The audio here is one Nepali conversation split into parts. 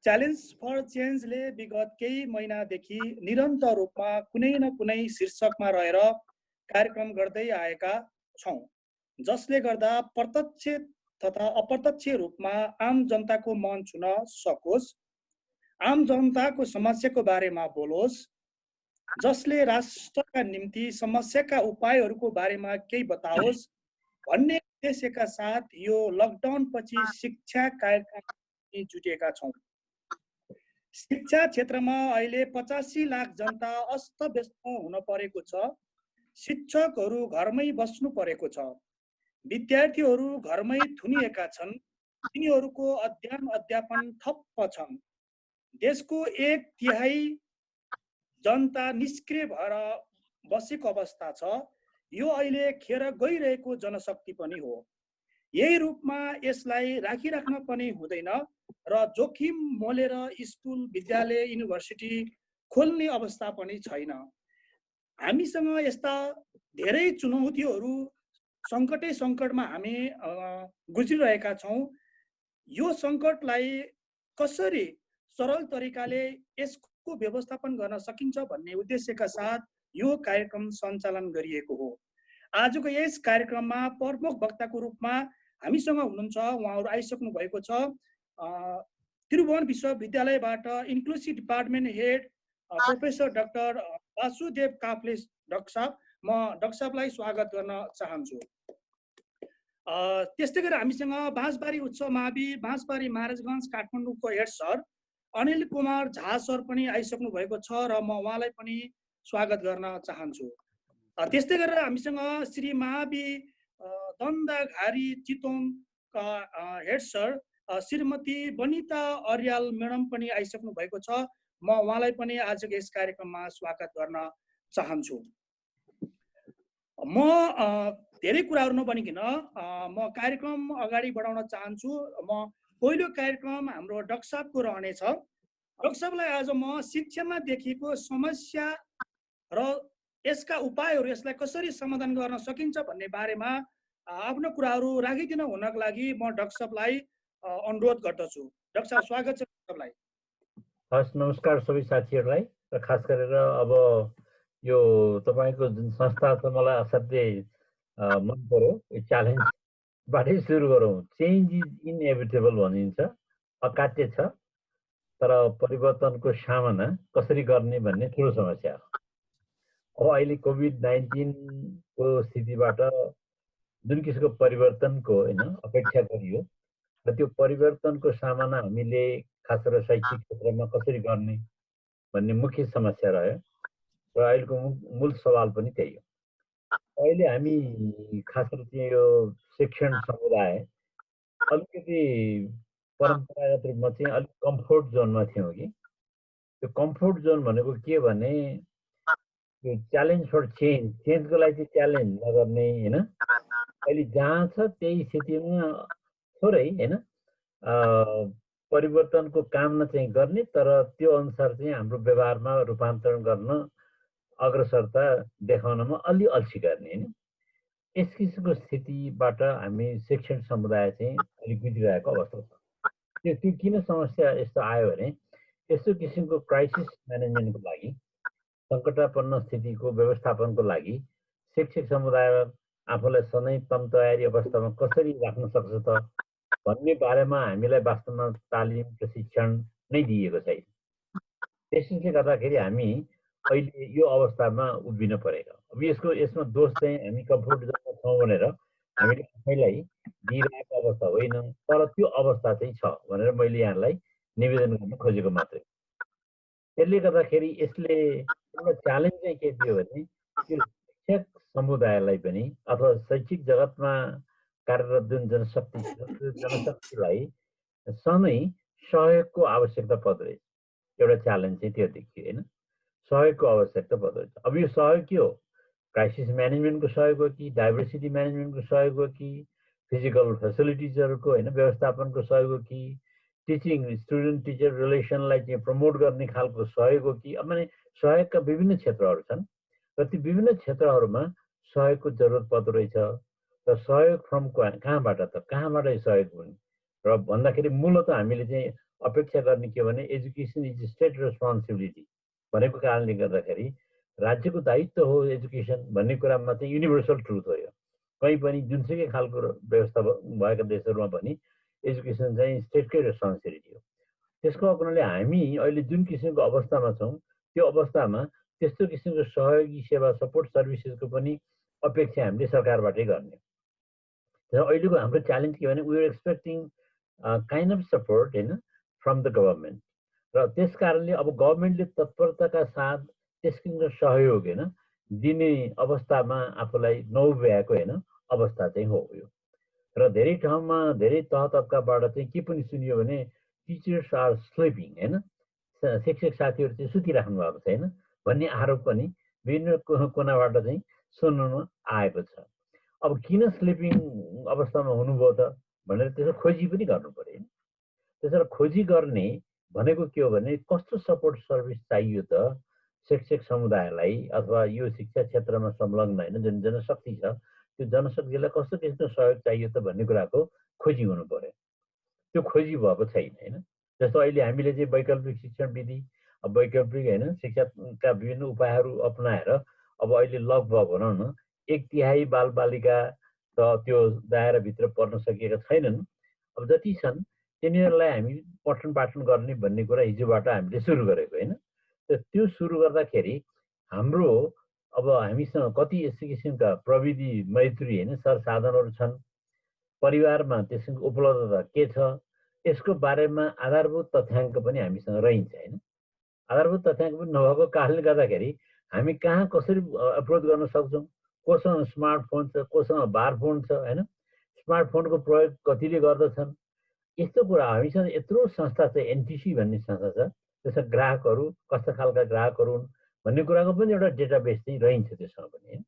च्यालेन्ज फर चेन्जले विगत केही महिनादेखि निरन्तर रूपमा कुनै न कुनै शीर्षकमा रहेर कार्यक्रम गर्दै आएका छौँ, जसले गर्दा प्रत्यक्ष तथा अप्रत्यक्ष रूपमा आम जनताको मन छुन सकोस्, आम जनताको समस्याको बारेमा बोलोस्, जसले राष्ट्रका निम्ति समस्याका उपायहरूको बारेमा केही बताओस् भन्ने उद्देश्यका साथ यो लकडाउनपछि शिक्षा कार्यक्रम जुटेका छौँ। शिक्षा क्षेत्रमा अहिले 85 लाख जनता अस्तव्यस्त हुन परेको छ। शिक्षकहरू घरमै बस्नु परेको छ। विद्यार्थीहरू घरमै थुनिएका छन्। तिनीहरूको अध्ययन अध्यापन ठप्प छन्। देशको 1/3 जनता निष्क्रिय भएर बसेको अवस्था छ। यो अहिले खेर गइरहेको जनशक्ति पनि हो। यही रूपमा यसलाई राखिराख्न पनि हुँदैन र जोखिम मोलेर स्कुल, विद्यालय, युनिभर्सिटी खोल्ने अवस्था पनि छैन। हामीसँग यस्ता धेरै चुनौतीहरू सङ्कटमा हामी गुज्रिरहेका छौँ। यो सङ्कटलाई कसरी सरल तरिकाले यसको व्यवस्थापन गर्न सकिन्छ भन्ने उद्देश्यका साथ यो कार्यक्रम सञ्चालन गरिएको हो। आजको यस कार्यक्रममा प्रमुख वक्ताको रूपमा हामीसँग हुनुहुन्छ, उहाँहरू आइसक्नु भएको छ। त्रिभुवन विश्वविद्यालयबाट inclusive department head professor doctor Vasudev Kafle doctor साहब, म डाक्टर साहबलाई स्वागत गर्न चाहन्छु। त्यस्तै गरी हामीसँग बाँसबारी उच्च मावि, बाँसबारी महाराजगञ्ज काठमाडौँको head sir Anil Kumar Jha sir पनि आइसक्नु भएको छ र म उहाँलाई पनि स्वागत गर्न चाहन्छु। त्यस्तै गरेर हामीसँग श्री महावि दन्दाघारी चितवनका हेड सर श्रीमती बनिता अर्याल म्याडम पनि आइसक्नु भएको छ। म उहाँलाई पनि आजको यस कार्यक्रममा स्वागत गर्न चाहन्छु। म धेरै कुराहरू नभनिकन म कार्यक्रम अगाडि बढाउन चाहन्छु। म पहिलो कार्यक्रम हाम्रो डाक्टर साहबको रहनेछ। डाक्टर साहबलाई आज म शिक्षामा देखिएको समस्या र यसका उपायहरू, यसलाई कसरी समाधान गर्न सकिन्छ भन्ने बारेमा आफ्नो कुराहरू राखिदिन हुनको लागि म डाक्टर साहबलाई अनुरोध गर्दछु। डाक्टर साहब, स्वागत छ तपाईँलाई। हस्, नमस्कार सबै साथीहरूलाई। र खास गरेर अब यो तपाईँको जुन संस्था छ, मलाई असाध्यै मन पर्यो। यो च्यालेन्जबाटै सुरु गरौँ। चेन्ज इज इनएभिटेबल भनिन्छ, अकाट्य छ, तर परिवर्तनको सामना कसरी गर्ने भन्ने ठुलो समस्या हो। अब अहिले कोभिड-19 को स्थितिबाट जुन किसिमको परिवर्तनको अपेक्षा गरियो र त्यो परिवर्तनको सामना हामीले खास गरेर शैक्षिक क्षेत्रमा कसरी गर्ने भन्ने मुख्य समस्या रह्यो र अहिलेको मूल सवाल पनि त्यही हो। अहिले हामी खास गरेर चाहिँ यो शिक्षण समुदाय अलिकति परम्परागत रूपमा चाहिँ अलिक कम्फोर्ट जोनमा थियौँ कि त्यो कम्फोर्ट जोन भनेको के भने यो च्यालेन्ज फर चेन्जको लागि चाहिँ च्यालेन्ज नगर्ने होइन, अहिले जहाँ छ त्यही स्थितिमा थोरै होइन परिवर्तनको काम चाहिँ गर्ने, तर त्यो अनुसार चाहिँ हाम्रो व्यवहारमा रूपान्तरण गर्न अग्रसरता देखाउनमा अलि अल्छी गर्ने होइन। यस किसिमको स्थितिबाट हामी शिक्षण समुदाय चाहिँ अलिक गुज्रिरहेको अवस्था छ। त्यो किन समस्या यस्तो आयो भने यस्तो किसिमको क्राइसिस म्यानेजमेन्टको लागि, सङ्कटापन्न स्थितिको व्यवस्थापनको लागि शिक्षक समुदाय आफूलाई सधैँ तम तयारी अवस्थामा कसरी राख्न सक्छ त भन्ने बारेमा हामीलाई वास्तवमा तालिम प्रशिक्षण नै दिएको छैन। त्यसैले गर्दाखेरि हामी अहिले यो अवस्थामा उभिन परेको। अब यसमा दोष चाहिँ हामी कम्फोर्ट जोनमा छौँ भनेर हामीले आफैलाई दिइरहेको अवस्था होइन, तर त्यो अवस्था चाहिँ छ भनेर मैले यहाँलाई निवेदन गर्न खोजेको मात्रै। त्यसले गर्दाखेरि यसले एउटा च्यालेन्ज चाहिँ के दियो भने त्यो शिक्षक समुदायलाई पनि अथवा शैक्षिक जगतमा कार्यरत जुन जनशक्ति छ त्यो जनशक्तिलाई सधैँ सहयोगको आवश्यकता पर्दो रहेछ। एउटा च्यालेन्ज चाहिँ त्यो देखियो होइन, सहयोगको आवश्यकता पर्दो रहेछ। अब यो सहयोग के हो? क्राइसिस म्यानेजमेन्टको सहयोग हो कि डाइभर्सिटी म्यानेजमेन्टको सहयोग हो कि फिजिकल फेसिलिटिजहरूको होइन व्यवस्थापनको सहयोग हो कि टिचिङ स्टुडेन्ट टिचर रिलेसनलाई चाहिँ प्रमोट गर्ने खालको सहयोग हो कि? अब माने सहयोगका विभिन्न क्षेत्रहरू छन् र ती विभिन्न क्षेत्रहरूमा सहयोगको जरुरत पर्दो रहेछ। र सहयोग फ्रम कहाँबाट त कहाँबाट सहयोग हुने र भन्दाखेरि मूलतः हामीले चाहिँ अपेक्षा गर्ने के भने एजुकेसन इज स्टेट रेस्पोन्सिबिलिटी भनेको कारणले गर्दाखेरि राज्यको दायित्व हो एजुकेसन भन्ने कुरामा चाहिँ युनिभर्सल ट्रुथ हो यो। कहीँ पनि जुनसुकै खालको व्यवस्था भएका देशहरूमा पनि एजुकेसन चाहिँ स्टेटकै रेस्पोन्सिबिलिटी हो। त्यसको कारणले हामी अहिले जुन किसिमको अवस्थामा छौँ त्यो अवस्थामा त्यस्तो किसिमको सहयोगी सेवा सपोर्ट सर्भिसेसको पनि अपेक्षा हामीले सरकारबाटै गर्ने। र अहिलेको हाम्रो च्यालेन्ज के भने we are expecting kind of support होइन फ्रम द गभर्मेन्ट, र त्यस कारणले अब गभर्मेन्टले तत्परताका साथ त्यस किसिमको सहयोग होइन दिने अवस्थामा आफूलाई नउभ्याएको होइन अवस्था चाहिँ हो यो। र धेरै ठाउँमा धेरै तह तब्काबाट चाहिँ के पनि सुनियो भने टिचर्स आर स्लिपिङ होइन, शिक्षक साथीहरू चाहिँ सुतिराख्नु भएको छैन भन्ने आरोप पनि विभिन्न कुनाबाट चाहिँ सुन्नमा आएको छ। अब किन स्लिपिङ अवस्थामा हुनुभयो त भनेर त्यसो खोजी पनि गर्नु पर्यो। त्यसरी खोजी गर्ने भनेको के हो भने कस्तो सपोर्ट सर्भिस चाहियो त शिक्षक समुदायलाई अथवा यो शिक्षा क्षेत्रमा संलग्न होइन जुन जनशक्ति छ त्यो जनशक्तिलाई कस्तो किसिमको सहयोग चाहियो त भन्ने कुराको खोजी हुनु पर्यो। त्यो खोजी भएको छैन होइन। जस्तो अहिले हामीले चाहिँ वैकल्पिक शिक्षण विधि वैकल्पिक होइन शिक्षाका विभिन्न उपायहरू अपनाएर अब अहिले लगभग भनौँ न 1/3 बालबालिका त त्यो दायराभित्र पर्न सकेका छैनन्। अब जति छन् तिनीहरूलाई हामी पठन पाठन गर्ने भन्ने कुरा हिजोबाट हामीले सुरु गरेको होइन। त्यो सुरु गर्दाखेरि हाम्रो अब हामीसँग कति यस्तो किसिमका प्रविधि मैत्री होइन सरसाधनहरू छन्, परिवारमा त्यसको उपलब्धता के छ यसको बारेमा आधारभूत तथ्याङ्क पनि हामीसँग रहन्छ होइन। आधारभूत तथ्याङ्क पनि नभएको कारणले गर्दाखेरि हामी कहाँ कसरी एप्रोच गर्न सक्छौँ, कोसँग स्मार्टफोन छ कोसँग बारफोन छ होइन, स्मार्टफोनको प्रयोग कतिले गर्दछन्, यस्तो कुरा हामीसँग यत्रो संस्था छ। एनटिसी भन्ने संस्था छ, त्यसमा ग्राहकहरू कस्ता खालका ग्राहकहरू हुन् भन्ने कुराको पनि एउटा डेटाबेस चाहिँ रहन्छ त्यसमा पनि होइन।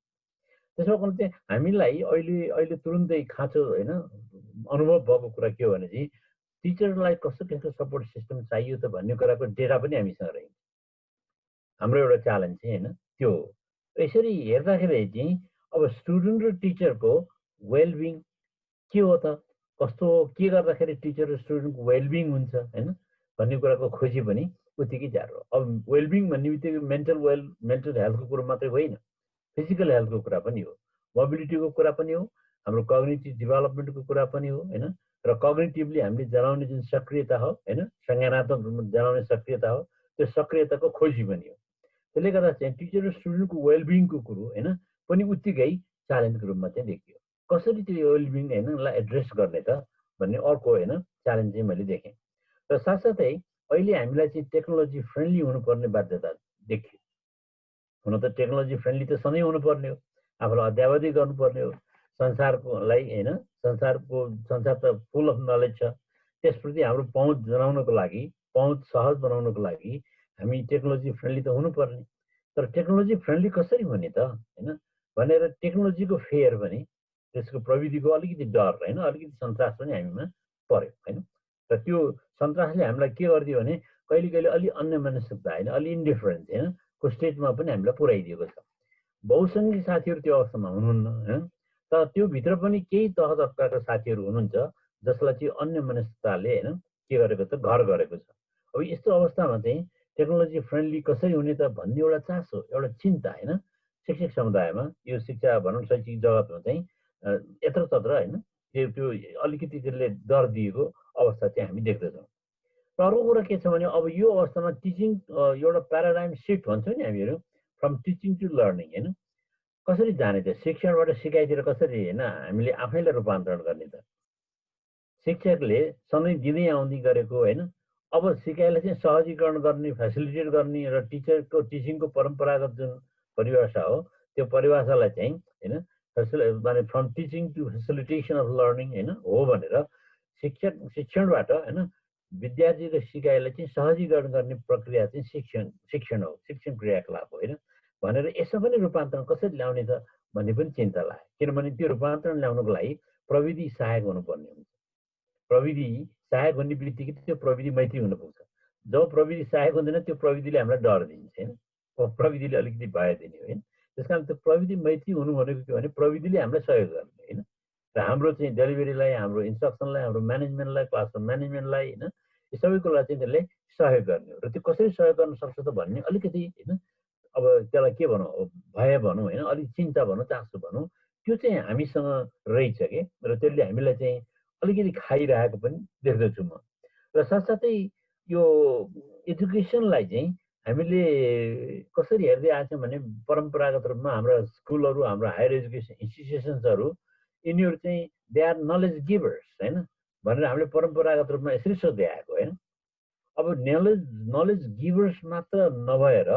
त्यसमा पनि चाहिँ हामीलाई अहिले तुरुन्तै खाँचो होइन अनुभव भएको कुरा के हो भने चाहिँ टिचरलाई कस्तो किसिमको सपोर्ट सिस्टम चाहियो त भन्ने कुराको डेटा पनि हामीसँग रहन्छ। हाम्रो एउटा च्यालेन्ज चाहिँ होइन त्यो हो। यसरी हेर्दाखेरि चाहिँ अब स्टुडेन्ट र टिचरको वेलबिङ के हो त, कस्तो के गर्दाखेरि टिचर र स्टुडेन्टको वेलबिङ हुन्छ होइन भन्ने कुराको खोजी पनि उत्तिकै जारो। अब वेलबिङ भन्ने बित्तिकै मेन्टल हेल्थको कुरो मात्रै होइन, फिजिकल हेल्थको कुरा पनि हो, मोबिलिटीको कुरा पनि हो, हाम्रो कग्निटिभ डेभलपमेन्टको कुरा पनि हो होइन। र कग्निटिभली हामीले जनाउने जुन सक्रियता हो होइन संज्ञानात्मक रूपमा जनाउने सक्रियता हो त्यो सक्रियताको खोजी पनि हो। त्यसले गर्दा चाहिँ टिचर र स्टुडेन्टको वेलबिङको कुरो होइन पनि उत्तिकै च्यालेन्जको रूपमा चाहिँ देखियो। कसरी त्यो वेलबिङ होइनलाई एड्रेस गर्ने त भन्ने अर्को होइन च्यालेन्ज चाहिँ मैले देखेँ। र साथसाथै अहिले हामीलाई चाहिँ टेक्नोलोजी फ्रेन्डली हुनुपर्ने बाध्यता देखियो। हुन त टेक्नोलोजी फ्रेन्डली त सधैँ हुनुपर्ने हो, आफूलाई अध्यावधि गर्नुपर्ने हो। संसारकोलाई होइन संसार त फुल अफ नलेज छ, त्यसप्रति हाम्रो पहुँच जनाउनको लागि पहुँच सहज बनाउनको लागि हामी टेक्नोलोजी फ्रेन्डली त हुनुपर्ने। तर टेक्नोलोजी फ्रेन्डली कसरी हुने त होइन भनेर टेक्नोलोजीको फेयर पनि त्यसको प्रविधिको अलिकति डर होइन अलिकति सन्तास पनि हामीमा पर्यो होइन। र त्यो सन्तासले हामीलाई के गरिदियो भने कहिले कहिले अलि अन्य मानसिकता होइन अलि इन्डिफरेन्स होइन को स्टेजमा पनि हामीलाई पुर्याइदिएको छ। बहुसङ्घीय साथीहरू त्यो अवस्थामा हुनुहुन्न होइन, तर त्यो भित्र पनि केही तह तब्काका साथीहरू हुनुहुन्छ जसलाई चाहिँ अन्य मानसिकताले होइन के गरेको त घर गरेको छ। अब यस्तो अवस्थामा चाहिँ टेक्नोलोजी फ्रेन्डली कसरी हुने त भन्ने एउटा चासो एउटा चिन्ता होइन शिक्षक समुदायमा यो शिक्षा भनौँ शैक्षिक जगतमा चाहिँ यत्र तत्र होइन त्यो अलिकति त्यसले डर दिएको अवस्था चाहिँ हामी देख्दछौँ। र अर्को कुरा के छ भने अब यो अवस्थामा टिचिङ एउटा प्याराडाइम सिफ्ट भन्छौँ नि हामीहरू फ्रम टिचिङ टु लर्निङ होइन कसरी जाने त शिक्षणबाट सिकाइतिर कसरी होइन हामीले आफैलाई रूपान्तरण गर्ने त। शिक्षकले सधैँ दिँदै आउँदै गरेको होइन अब सिकाइलाई चाहिँ सहजीकरण गर्ने फेसिलिटेट गर्ने र टिचरको टिचिङको परम्परागत जुन परिभाषा हो त्यो परिभाषालाई चाहिँ होइन माने from teaching to facilitation of learning होइन हो भनेर शिक्षणबाट होइन विद्यार्थीको सिकाइलाई चाहिँ सहजीकरण गर्ने प्रक्रिया चाहिँ शिक्षण हो, शिक्षण क्रियाकलाप हो होइन भनेर यसमा पनि रूपान्तरण कसरी ल्याउने त भन्ने पनि चिन्ता लाग्यो। किनभने त्यो रूपान्तरण ल्याउनको लागि प्रविधि सहायक हुनुपर्ने हुन्छ। प्रविधि सहायक हुने बित्तिकै त्यो प्रविधि मैत्री हुन पुग्छ। जब प्रविधि सहायक हुँदैन त्यो प्रविधिले हामीलाई डर दिन्छ होइन, प्रविधिले अलिकति भय दिने होइन। त्यस कारण त्यो प्रविधि मैत्री हुनु भनेको के भने प्रविधिले हामीलाई सहयोग गर्ने होइन र हाम्रो चाहिँ डेलिभरीलाई हाम्रो इन्स्ट्रक्सनलाई हाम्रो म्यानेजमेन्टलाई क्लासरुम म्यानेजमेन्टलाई होइन यो सबै कुरालाई चाहिँ त्यसले सहयोग गर्ने हो र त्यो कसरी सहयोग गर्न सक्छ त भन्ने अलिकति होइन अब त्यसलाई के भनौँ भय भनौँ होइन अलिक चिन्ता भनौँ चासो भनौँ त्यो चाहिँ हामीसँग रहेछ कि र त्यसले हामीलाई चाहिँ अलिकति खाइरहेको पनि देख्दछु म र साथसाथै यो एजुकेसनलाई चाहिँ हामीले कसरी हेर्दै आएछौँ भने परम्परागत रूपमा हाम्रा स्कुलहरू हाम्रो हायर एजुकेसन इन्स्टिट्युसन्सहरू यिनीहरू चाहिँ दे आर नलेज गिभर्स होइन भनेर हामीले परम्परागत रूपमा यसरी सोध्दै आएको होइन अब नलेज गिभर्स मात्र नभएर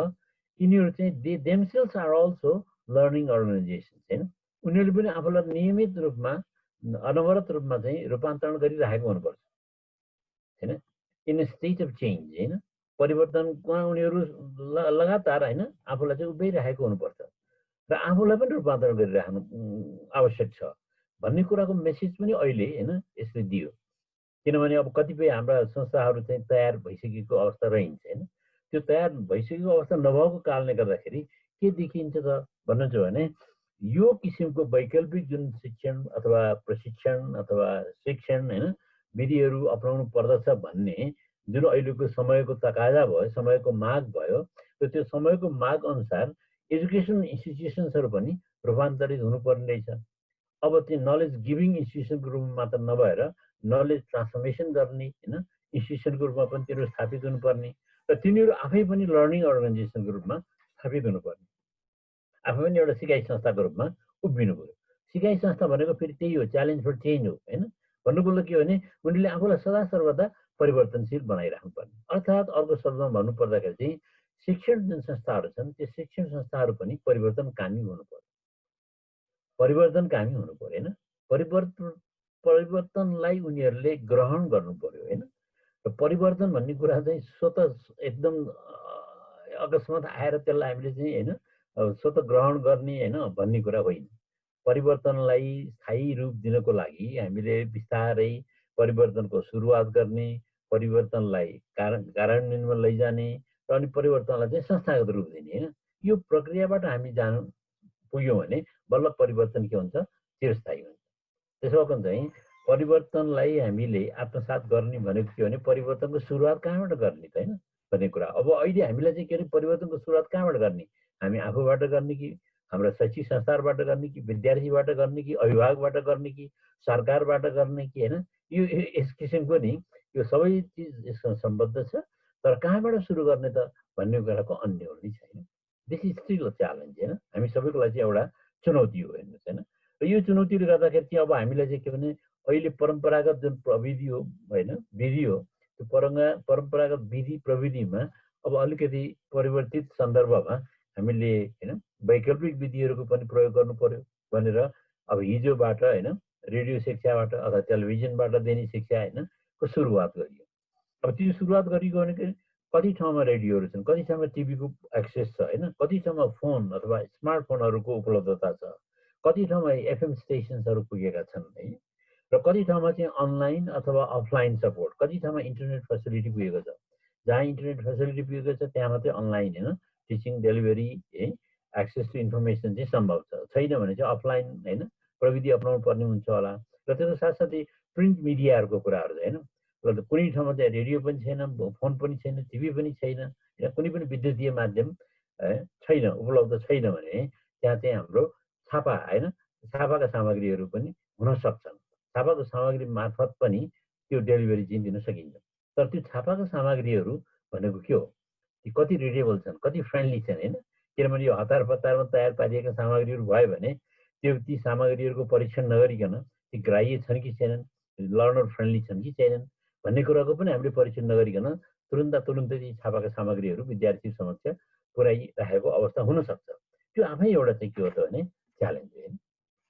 यिनीहरू चाहिँ they themselves are also learning organisation होइन उनीहरूले पनि आफूलाई नियमित रूपमा अनवरत रूपमा चाहिँ रूपान्तरण गरिरहेको हुनुपर्छ होइन इन स्टेट अफ चेन्ज होइन परिवर्तनमा उनीहरू लगातार होइन आफूलाई चाहिँ उभिइरहेको हुनुपर्छ र आफूलाई पनि रूपान्तरण गरिराख्नु आवश्यक छ भन्ने कुराको मेसेज पनि अहिले होइन यसले दियो किनभने अब कतिपय हाम्रा संस्थाहरू चाहिँ तयार भइसकेको अवस्था रहन्छ होइन त्यो तयार भइसकेको अवस्था नभएको कारणले गर्दाखेरि के देखिन्छ त भन्नुहुन्छ भने यो किसिमको वैकल्पिक जुन शिक्षण अथवा प्रशिक्षण अथवा शिक्षण होइन विधिहरू अपनाउनु पर्दछ भन्ने जुन अहिलेको समयको तकाजा भयो समयको माग भयो र त्यो समयको माग अनुसार एजुकेसन इन्स्टिट्युसन्सहरू पनि रूपान्तरित हुनुपर्ने रहेछ अब त्यो नलेज गिभिङ इन्स्टिट्युसनको रूपमा मात्र नभएर नलेज ट्रान्सफर्मेसन गर्ने होइन इन्स्टिट्युसनको रूपमा पनि तिनीहरू स्थापित हुनुपर्ने र तिनीहरू आफै पनि लर्निङ अर्गनाइजेसनको रूपमा स्थापित हुनुपर्ने आफै पनि एउटा सिकाइ संस्थाको रूपमा उभिनु पऱ्यो सिकाइ संस्था भनेको फेरि त्यही हो च्यालेन्ज फर चेन्ज हो होइन भन्नुको के हो भने उनीहरूले आफूलाई सदा सर्वदा परिवर्तनशील बनाइराख्नुपर्ने अर्थात् अर्को शब्दमा भन्नुपर्दाखेरि चाहिँ शिक्षण जुन संस्थाहरू छन् त्यो शिक्षण संस्थाहरू पनि परिवर्तनकामी हुनु पर्यो परिवर्तनकामी हुनु पर्यो होइन परिवर्तनलाई उनीहरूले ग्रहण गर्नु पर्यो होइन र परिवर्तन भन्ने कुरा चाहिँ स्वत एकदम अकस्मात आएर त्यसलाई हामीले चाहिँ होइन स्वत ग्रहण गर्ने होइन भन्ने कुरा होइन परिवर्तनलाई स्थायी रूप दिनको लागि हामीले बिस्तारै परिवर्तनको सुरुवात गर्ने परिवर्तनलाई कार्यान्वयनमा लैजाने र अनि परिवर्तनलाई चाहिँ संस्थागत रूप दिने होइन यो प्रक्रियाबाट हामी जानु पुग्यौँ भने बल्ल परिवर्तन के हुन्छ चिरस्थायी हुन्छ त्यसो भए चाहिँ परिवर्तनलाई हामीले आत्मसात गर्ने भनेको के हो भने परिवर्तनको सुरुवात कहाँबाट गर्ने त होइन भन्ने कुरा अब अहिले हामीलाई चाहिँ के अरे परिवर्तनको सुरुवात कहाँबाट गर्ने हामी आफूबाट गर्ने कि हाम्रा शैक्षिक संस्थाबाट गर्ने कि विद्यार्थीबाट गर्ने कि अभिभावकबाट गर्ने कि सरकारबाट गर्ने कि होइन यो यस किसिमको नि यो सबै चिज यससँग सम्बद्ध छ तर कहाँबाट सुरु गर्ने त भन्ने कुराको अन्य नै छैन this is still a challenge होइन हामी सबैको लागि चाहिँ एउटा चुनौती हो हेर्नुहोस् होइन र यो चुनौतीले गर्दाखेरि चाहिँ अब हामीलाई चाहिँ के भने अहिले परम्परागत जुन प्रविधि हो होइन विधि हो त्यो परम्परागत विधि प्रविधिमा अब अलिकति परिवर्तित सन्दर्भमा हामीले होइन वैकल्पिक विधिहरूको पनि प्रयोग गर्नु पर्यो भनेर अब हिजोबाट होइन रेडियो शिक्षाबाट अथवा टेलिभिजनबाट दिने शिक्षा होइन को सुरुवात गरियो अब त्यो सुरुवात गरियो भने कति ठाउँमा रेडियोहरू छन् कति ठाउँमा टिभीको एक्सेस छ होइन कति ठाउँमा फोन अथवा स्मार्टफोनहरूको उपलब्धता छ कति ठाउँमा एफएम स्टेसन्सहरू पुगेका छन् है र कति ठाउँमा चाहिँ अनलाइन अथवा अफलाइन सपोर्ट कति ठाउँमा इन्टरनेट फेसिलिटी पुगेको छ जहाँ इन्टरनेट फेसिलिटी पुगेको छ त्यहाँ मात्रै अनलाइन होइन टिचिङ डेलिभरी है एक्सेस टु इन्फर्मेसन चाहिँ सम्भव छ छैन भने चाहिँ अफलाइन होइन प्रविधि अपनाउनु पर्ने हुन्छ होला र त्यसको साथसाथै प्रिन्ट मिडियाहरूको कुराहरू होइन र कुनै ठाउँमा चाहिँ रेडियो पनि छैन फोन पनि छैन टिभी पनि छैन या कुनै पनि विद्युतीय माध्यम छैन उपलब्ध छैन भने त्यहाँ चाहिँ हाम्रो छापा होइन छापाका सामग्रीहरू पनि हुन सक्छन् छापाको सामग्री मार्फत पनि त्यो डेलिभरी चाहिँ दिन सकिन्छ तर त्यो छापाका सामग्रीहरू भनेको के हो ती कति रिडेबल छन् कति फ्रेन्डली छन् होइन किनभने यो हतार पतारमा तयार पारिएका सामग्रीहरू भयो भने त्यो ती सामग्रीहरूको परीक्षण नगरिकन ती ग्राह्य छन् कि छैनन् लर्नर फ्रेन्डली छन् कि छैनन् भन्ने कुराको पनि हामीले परीक्षण नगरिकन तुरुन्तै ती छापाका सामग्रीहरू विद्यार्थी समक्ष पुर्याइराखेको अवस्था हुनसक्छ त्यो आफै एउटा चाहिँ के हो त भने च्यालेन्ज होइन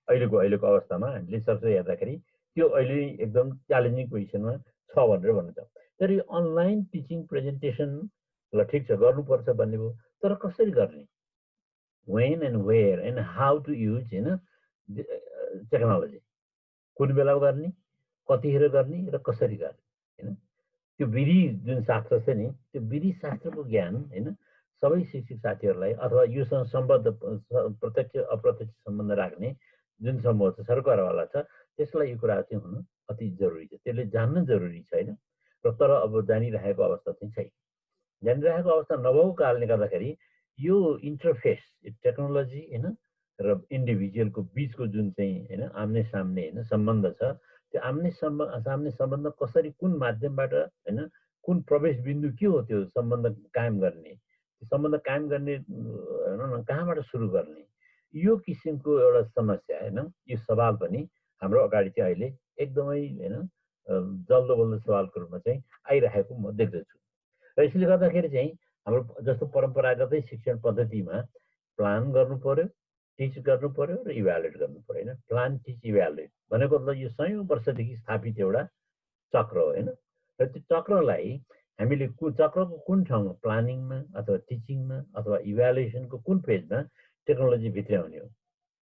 अहिलेको अवस्थामा हामीले सरसर हेर्दाखेरि त्यो अहिले एकदम च्यालेन्जिङ पोजिसनमा छ भनेर भन्नु छ तर यो अनलाइन टिचिङ प्रेजेन्टेसन ल ठिक छ गर्नुपर्छ भन्ने भयो तर कसरी गर्ने when and where and how to use होइन टेक्नोलोजी कुन बेला गर्ने कतिखेर गर्ने र कसरी गर्ने होइन त्यो विधि जुन शास्त्र छ नि त्यो विधि शास्त्रको ज्ञान होइन सबै शिक्षक साथीहरूलाई अथवा योसँग सम्बद्ध प्रत्यक्ष अप्रत्यक्ष सम्बन्ध राख्ने जुन समूह छ सरकारवाला छ त्यसलाई यो कुरा चाहिँ हुनु अति जरुरी छ त्यसले जान्न जरुरी छ होइन र तर अब जानिरहेको अवस्था चाहिँ छैन। जानिरहेको अवस्था नभएको कारणले गर्दाखेरि यो इन्टरफेस टेक्नोलोजी हैन र इन्डिभिजुअलको बीचको जुन चाहिँ हैन आम्ने सामने हैन सम्बन्ध छ, त्यो आम्ने सामने सम्बन्ध कसरी कुन माध्यमबाट हैन कुन प्रवेश बिन्दु के हो त्यो सम्बन्ध कायम गर्ने, त्यो सम्बन्ध कायम गर्ने कहाँबाट सुरु गर्ने, यो किसिमको एउटा समस्या हैन यो सवाल पनि हाम्रो अगाडि चाहिँ अहिले एकदमै हैन जल्दो बल्दो सवालको रूपमा चाहिँ आइरहेको म देख्दछु। र यसले गर्दाखेरि चाहिँ हाम्रो जस्तो परम्परागतै शिक्षण पद्धतिमा प्लान गर्नु पर्यो, टिच गर्नु पर्यो र इभ्यालुएट गर्नु पर्यो हैन। प्लान टिच इभ्यालुएट भनेको त यो सयौं वर्षदेखि स्थापित एउटा चक्र हो हैन। र त्यो चक्रलाई हामीले चक्रको कुन ठाउँमा प्लानिङमा अथवा टिचिङमा अथवा इभ्यालुएसनको कुन फेजमा टेक्नोलोजी भित्राउने हो।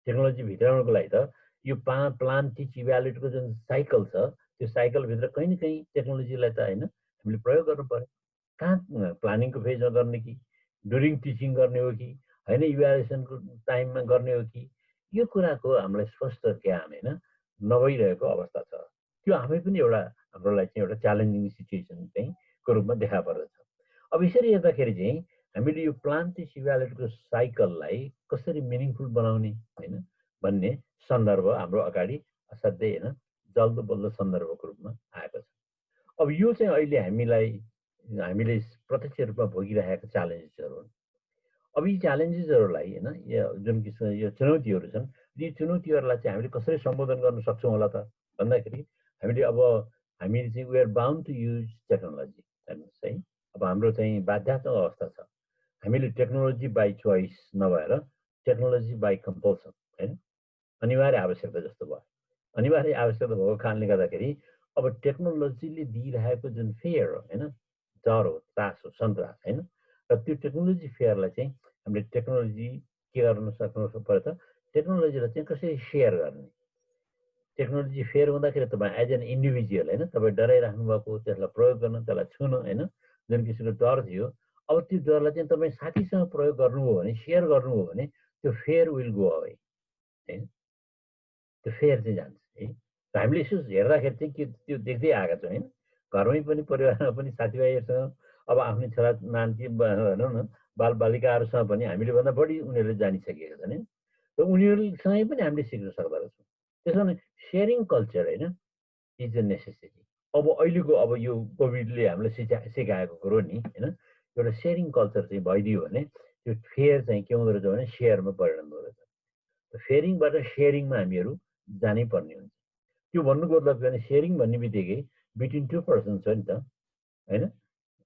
टेक्नोलोजी भित्राउनको लागि त यो प्लान टिच इभ्यालुएटको जुन साइकल छ त्यो साइकलभित्र कहीँ न कहीँ टेक्नोलोजीलाई त हैन हामीले प्रयोग गर्नु पर्यो। कहाँ प्लानिङको फेजमा गर्ने कि ड्युरिङ टिचिङ गर्ने हो कि हैन इभ्यालुएसनको टाइममा गर्ने हो कि यो कुराको हामीलाई स्पष्ट ज्ञान हैन नभइरहेको अवस्था छ। त्यो आफै पनि एउटा हाम्रो लागि चाहिँ एउटा च्यालेन्जिङ सिचुएसन चाहिँ को रूपमा देखा पर्दछ। अब यसरी हेर्दाखेरि चाहिँ हामीले यो प्लान टिच इभ्यालुएटको साइकललाई कसरी मिनिङफुल बनाउने हैन भन्ने सन्दर्भ हाम्रो अगाडि असाध्यै हैन जल्दो बल्दो सन्दर्भको रूपमा आएको छ। अब यो चाहिँ अहिले हामीले प्रत्यक्ष रूपमा भोगिरहेका च्यालेन्जेसहरू हुन्। अब यी च्यालेन्जेसहरूलाई हैन जुन किसिमको यो चुनौतीहरू छन्, यी चुनौतीहरूलाई चाहिँ हामीले कसरी सम्बोधन गर्न सक्छौँ होला त भन्दाखेरि हामीले चाहिँ we are bound to use technology हेर्नुहोस् है। अब हाम्रो चाहिँ बाध्यात्मक अवस्था छ। हामीले टेक्नोलोजी बाई चोइस नभएर टेक्नोलोजी बाई कम्पल्सन हैन अनिवार्य आवश्यकता जस्तो भयो। अनिवार्य आवश्यकता भएको कारणले गर्दाखेरि अब टेक्नोलोजीले दिइरहेको जुन फेयर हैन डर हो, त्रास हो, सन्तास हैन र त्यो टेक्नोलोजी फेयरलाई चाहिँ हामीले टेक्नोलोजी के गर्न सक्नु पर्यो त टेक्नोलोजीलाई चाहिँ कसरी सेयर गर्ने। टेक्नोलोजी फेयर हुँदाखेरि तपाईँ एज एन इन्डिभिजुअल हैन तपाईँ डराइराख्नु भएको त्यसलाई प्रयोग गर्न त्यसलाई छुन हैन जुन किसिमको डर थियो अब त्यो डरलाई चाहिँ तपाईँ साथीसँग प्रयोग गर्नुभयो भने सेयर गर्नुभयो भने त्यो फेयर विल गो अवे हैन त्यो फेयर चाहिँ जान्छ है। हामीले यसो हेर्दाखेरि चाहिँ के त्यो देख्दै आएका छौँ हैन घरमै पनि परिवारमा पनि साथीभाइहरूसँग अब आफ्नै छोरा नाति भनौँ न बालबालिकाहरूसँग पनि हामीले भन्दा बढी उनीहरूले जानिसकेका छन् हैन। र उनीहरूसँगै पनि हामीले सिक्न सक्दो रहेछौँ। त्यसो भने सेयरिङ कल्चर हैन इज अ नेसेसिटी। अब अहिलेको अब यो कोभिडले हामीलाई सिकाएको कुरो नि हैन एउटा सेयरिङ कल्चर चाहिँ भइदियो भने त्यो फेयर चाहिँ के हुँदो रहेछ भने सेयरमा परिणत हुँदो रहेछ। फेयरिङबाट सेयरिङमा हामीहरू जानै पर्ने हुन्छ। त्यो भन्नुको मतलब के भने सेयरिङ भन्ने बित्तिकै बिट्विन टु पर्सन्स हो नि त हैन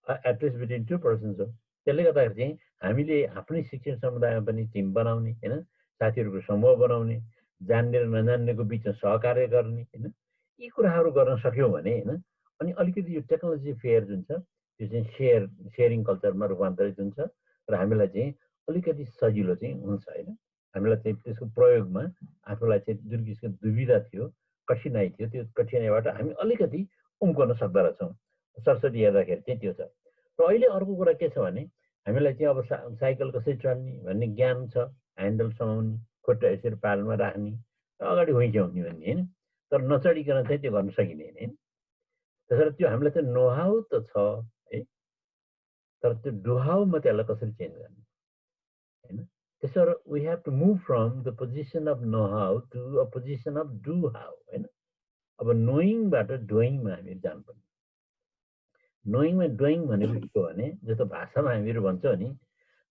एटलिस्ट बिट्विन टु पर्सन्स हो। त्यसले गर्दाखेरि चाहिँ हामीले आफ्नै शिक्षण समुदायमा पनि टिम बनाउने हैन साथीहरूको समूह बनाउने जान्ने र नजान्नेको बिचमा सहकार्य गर्ने हैन यी कुराहरू गर्न सक्यौँ भने हैन अनि अलिकति यो टेक्नोलोजी फेयर जुन छ त्यो चाहिँ सेयरिङ कल्चरमा रूपान्तरित हुन्छ र हामीलाई चाहिँ अलिकति सजिलो चाहिँ हुन्छ हैन। हामीलाई चाहिँ त्यसको प्रयोगमा आफूलाई चाहिँ जुन किसिमको दुविधा थियो कठिनाइ थियो त्यो कठिनाइबाट हामी अलिकति उम्कन सक्दो रहेछौँ। सरस्वती हेर्दाखेरि चाहिँ त्यो छ। र अहिले अर्को कुरा के छ भने हामीलाई चाहिँ अब साइकल कसरी चढ्ने भन्ने ज्ञान छ, ह्यान्डल समाउने खुट्टा यसरी पालमा राख्ने र अगाडि हुइक्याउने भन्ने होइन तर नचढिकन चाहिँ त्यो गर्न सकिँदैन होइन। त्यसरी त्यो हामीलाई चाहिँ नोहाउ त छ है तर त्यो डुहाउमा त्यसलाई कसरी चेन्ज गर्ने होइन। त्यसो we have to move from the position of know how to a position of do how होइन। अब नोइङबाट डुइङमा हामीहरू जानुपर्ने। नोइङमा डुइङ भनेको के हो भने जस्तो भाषामा हामीहरू भन्छौँ नि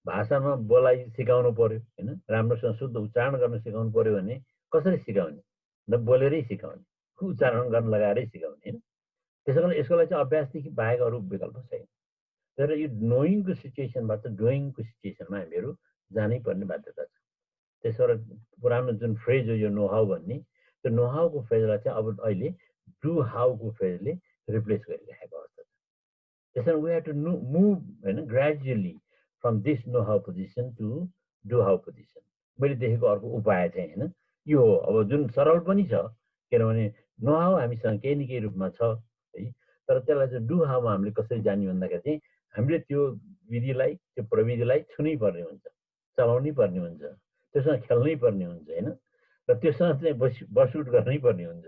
भाषामा बोलाइ सिकाउनु पर्यो होइन राम्रोसँग शुद्ध उच्चारण गर्न सिकाउनु पर्यो भने कसरी सिकाउने न बोलेरै सिकाउने उच्चारण गर्न लगाएरै सिकाउने होइन। त्यसो कारण यसको लागि चाहिँ अभ्यासदेखि बाहेक अरू विकल्प छैन। तर यो नोइङको सिचुएसनबाट डुइङको सिचुएसनमा हामीहरू जानै पर्ने बाध्यता छ। त्यसो पुरानो जुन फ्रेज हो यो नो हाउ भन्ने त्यो नो हाउको फ्रेजलाई चाहिँ अब अहिले डु हाउको फ्रेजले रिप्लेस गरिरहेको अवस्था छ। त्यसरी वी हेभ टु मुभ होइन gradually from this know how position to do how position. मैले देखेको अर्को उपाय चाहिँ होइन यो हो अब जुन सरल पनि छ किनभने नो हाउ हामीसँग केही न केही रूपमा छ है तर त्यसलाई चाहिँ डु हाउमा हामीले कसरी जाने भन्दाखेरि चाहिँ हामीले त्यो विधिलाई त्यो प्रविधिलाई छुनै पर्ने हुन्छ चलाउनै पर्ने हुन्छ त्योसँग खेल्नै पर्ने हुन्छ होइन र त्योसँग चाहिँ बसउट गर्नै पर्ने हुन्छ।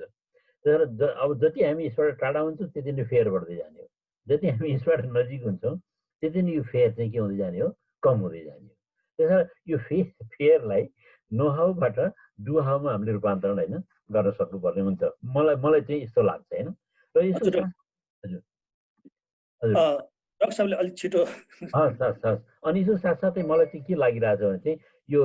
त्यसरी अब जति हामी यसबाट टाढा हुन्छौँ त्यति नै फेयर बढ्दै जाने हो। जति हामी यसबाट नजिक हुन्छौँ त्यति नै यो फेयर चाहिँ के हुँदै जाने हो, कम हुँदै जाने हो। त्यसैले यो फेयरलाई नो हाउबाट डु हाउमा हामीले रूपान्तरण होइन गर्न सक्नुपर्ने हुन्छ। मलाई चाहिँ यस्तो लाग्छ होइन। र यसो हजुर हजुर हजुर डाक्टर साहबले अलिक छिटो हस् हस् हस्। अनि यसो साथसाथै मलाई चाहिँ के लागिरहेछ भने चाहिँ यो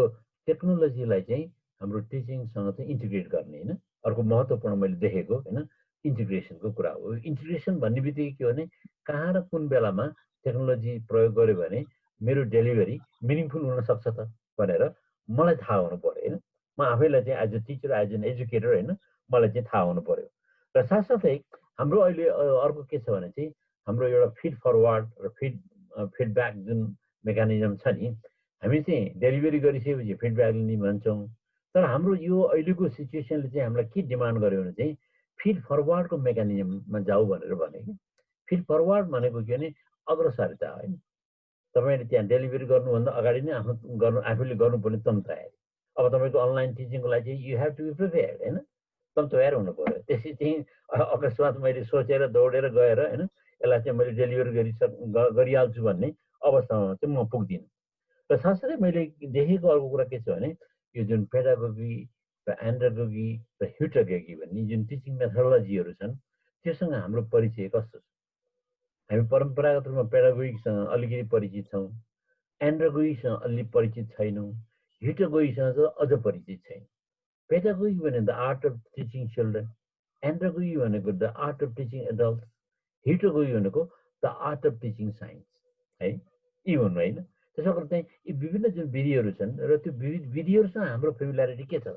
टेक्नोलोजीलाई चाहिँ हाम्रो टिचिङसँग चाहिँ इन्टिग्रेट गर्ने होइन अर्को महत्त्वपूर्ण मैले देखेको होइन इन्टिग्रेसनको कुरा हो। इन्टिग्रेसन भन्ने बित्तिकै के हो भने कहाँ र कुन बेलामा टेक्नोलोजी प्रयोग गर्यो भने मेरो डेलिभरी मिनिङफुल हुनसक्छ त भनेर मलाई थाहा हुनु पऱ्यो होइन। म आफैलाई चाहिँ as a teacher as an educator होइन मलाई चाहिँ थाहा हुनु पऱ्यो। र साथसाथै हाम्रो अहिले अर्को के छ भने चाहिँ हाम्रो एउटा फिड फरवर्ड र फिडब्याक जुन मेकानिजम छ नि हामी चाहिँ डेलिभरी गरिसकेपछि फिडब्याक लिने भन्छौँ। तर हाम्रो यो अहिलेको सिचुएसनले चाहिँ हामीलाई के डिमान्ड गर्यो भने चाहिँ फिड फरवर्डको मेकानिजममा जाऊ भनेर भने कि फिड फरवर्ड भनेको के भने अग्रसरता होइन। तपाईँले त्यहाँ डेलिभरी गर्नुभन्दा अगाडि नै आफूले गर्नुपर्ने तम तयारी। अब तपाईँको अनलाइन टिचिङको लागि चाहिँ you have to be prepared होइन तम तयार हुनु पऱ्यो। त्यसै चाहिँ अकस्मात मैले सोचेर दौडेर गएर होइन यसलाई चाहिँ मैले डेलिभरी गरिहाल्छु भन्ने अवस्थामा चाहिँ म पुग्दिनँ। र साथसाथै मैले देखेको अर्को कुरा के छ भने यो जुन पेडागोगी र एन्ड्रोगोगी र ह्युटागोगी भन्ने जुन टिचिङ मेथोडोलोजीहरू छन् त्योसँग हाम्रो परिचय कस्तो छ। हामी परम्परागत रूपमा पेडागोगीसँग अलिकति परिचित छौँ, एन्ड्रोगोगीसँग अलि परिचित छैनौँ, ह्युटागोगीसँग चाहिँ अझ परिचित छैन। पेडागोगी भनेको the art of teaching children, andragogy भनेको the art of teaching adult, heutagogy भनेको the art of teaching science है यी हुनु होइन। त्यसो गर्दा चाहिँ यी विभिन्न जुन विधिहरू छन् र त्यो विधिहरूसँग हाम्रो फेमिल्यारिटी के छ,